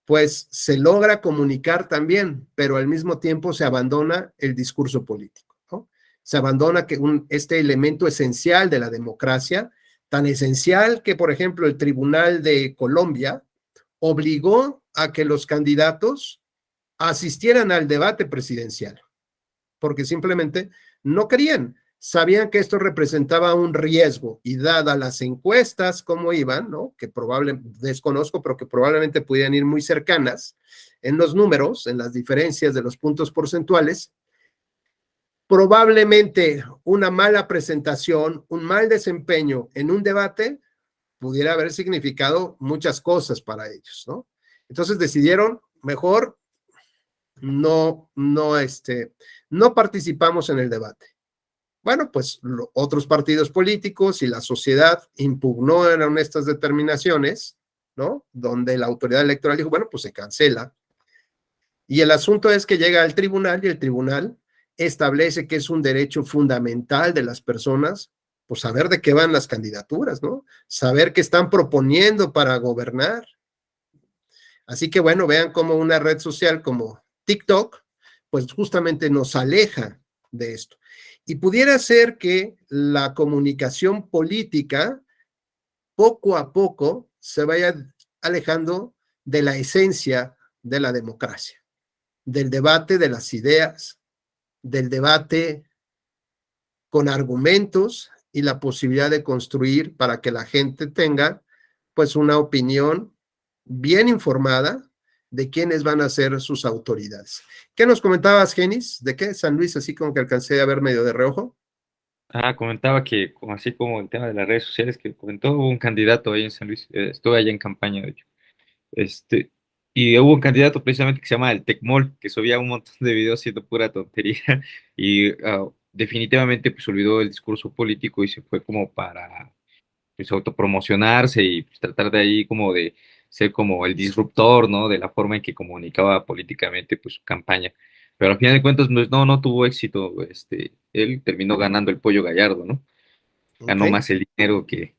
pues se logra comunicar también, pero al mismo tiempo se abandona el discurso político, ¿no? Se abandona este elemento esencial de la democracia, tan esencial que, por ejemplo, el Tribunal de Colombia obligó a que los candidatos asistieran al debate presidencial, porque simplemente no querían. Sabían que esto representaba un riesgo, y dadas las encuestas como iban, ¿no? Que probablemente, desconozco, pero que probablemente pudieran ir muy cercanas en los números, en las diferencias de los puntos porcentuales, probablemente una mala presentación, un mal desempeño en un debate pudiera haber significado muchas cosas para ellos, ¿no? Entonces decidieron, mejor no participamos en el debate. Bueno, pues otros partidos políticos y la sociedad impugnaron estas determinaciones, ¿no? Donde la autoridad electoral dijo, bueno, pues se cancela. Y el asunto es que llega al tribunal y el tribunal establece que es un derecho fundamental de las personas, pues saber de qué van las candidaturas, ¿no? Saber qué están proponiendo para gobernar. Así que bueno, vean cómo una red social como TikTok, pues justamente nos aleja de esto. Y pudiera ser que la comunicación política poco a poco se vaya alejando de la esencia de la democracia, del debate de las ideas, del debate con argumentos y la posibilidad de construir para que la gente tenga pues una opinión bien informada de quiénes van a ser sus autoridades. ¿Qué nos comentabas, Genis? ¿De qué? San Luis, así como que alcancé a ver medio de reojo. Comentaba que, así como el tema de las redes sociales que comentó, hubo un candidato ahí en San Luis, estuve allá en campaña, de hecho, este, y hubo un candidato precisamente que se llama el Tecmol, que subía un montón de videos siendo pura tontería, y definitivamente pues olvidó el discurso político y se fue como para pues autopromocionarse y pues, tratar de ahí como de ser como el disruptor, ¿no? De la forma en que comunicaba políticamente pues su campaña. Pero al final de cuentas, pues no tuvo éxito. Él terminó ganando el Pollo Gallardo, ¿no? Ganó Okay. más el dinero que,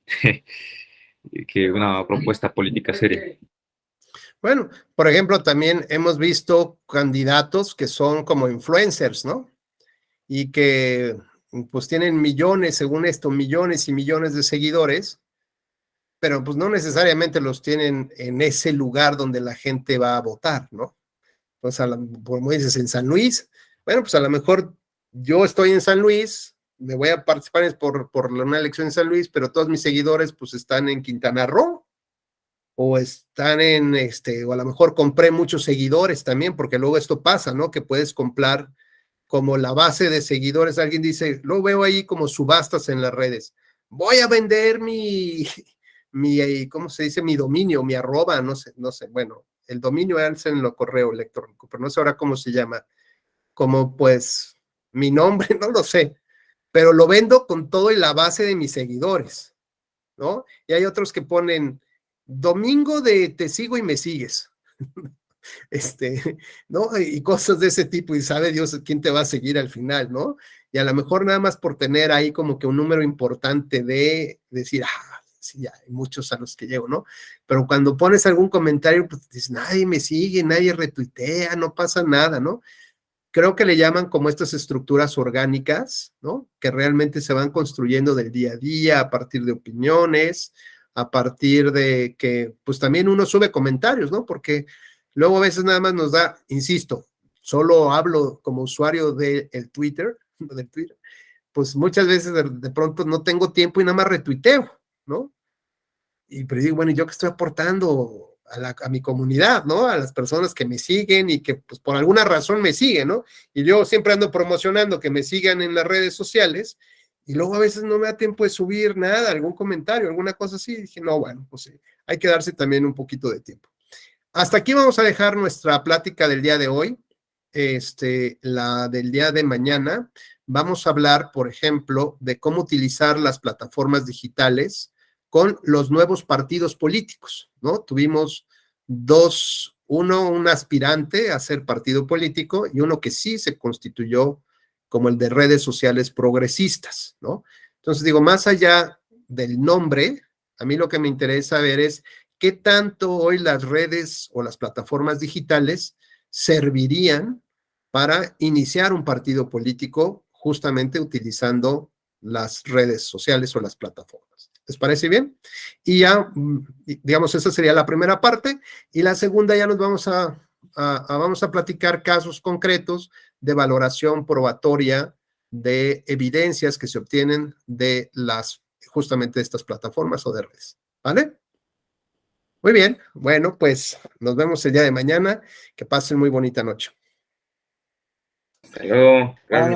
que una propuesta política seria. Bueno, por ejemplo, también hemos visto candidatos que son como influencers, ¿no? Y que pues tienen millones, según esto, millones y millones de seguidores, pero pues no necesariamente los tienen en ese lugar donde la gente va a votar, ¿no? Entonces, como dices, en San Luis, bueno, pues a lo mejor yo estoy en San Luis, me voy a participar por una elección en San Luis, pero todos mis seguidores pues están en Quintana Roo, o están o a lo mejor compré muchos seguidores también, porque luego esto pasa, ¿no? Que puedes comprar como la base de seguidores, alguien dice, lo veo ahí como subastas en las redes, voy a vender ¿cómo se dice? Mi dominio, mi arroba, no sé, bueno, el dominio es en lo correo electrónico, pero no sé ahora cómo se llama, como pues mi nombre, no lo sé, pero lo vendo con todo y la base de mis seguidores, ¿no? Y hay otros que ponen, domingo de te sigo y me sigues. ¿No? Y cosas de ese tipo, y sabe Dios quién te va a seguir al final, ¿no? Y a lo mejor nada más por tener ahí como que un número importante de decir, sí, ya hay muchos a los que llego, ¿no? Pero cuando pones algún comentario, pues dices, nadie me sigue, nadie retuitea, no pasa nada, ¿no? Creo que le llaman como estas estructuras orgánicas, ¿no? Que realmente se van construyendo del día a día a partir de opiniones, a partir de que, pues también uno sube comentarios, ¿no? Porque luego a veces nada más nos da, insisto, solo hablo como usuario del Twitter, pues muchas veces de pronto no tengo tiempo y nada más retuiteo, ¿no? Y pero digo, bueno, ¿yo qué estoy aportando a mi comunidad, ¿no? A las personas que me siguen y que pues por alguna razón me siguen, ¿no? Y yo siempre ando promocionando que me sigan en las redes sociales y luego a veces no me da tiempo de subir nada, algún comentario, alguna cosa así. Y dije, no, bueno, pues sí, hay que darse también un poquito de tiempo. Hasta aquí vamos a dejar nuestra plática del día de hoy. La del día de mañana, vamos a hablar, por ejemplo, de cómo utilizar las plataformas digitales con los nuevos partidos políticos, ¿no? Tuvimos un aspirante a ser partido político y uno que sí se constituyó como el de redes sociales progresistas, ¿no? Entonces digo, más allá del nombre, a mí lo que me interesa ver es qué tanto hoy las redes o las plataformas digitales servirían para iniciar un partido político justamente utilizando las redes sociales o las plataformas. ¿Les parece bien? Y ya, digamos, esa sería la primera parte. Y la segunda ya nos vamos vamos a platicar casos concretos de valoración probatoria de evidencias que se obtienen de justamente estas plataformas o de redes. ¿Vale? Muy bien. Bueno, pues nos vemos el día de mañana. Que pasen muy bonita noche. Hasta luego. Gracias.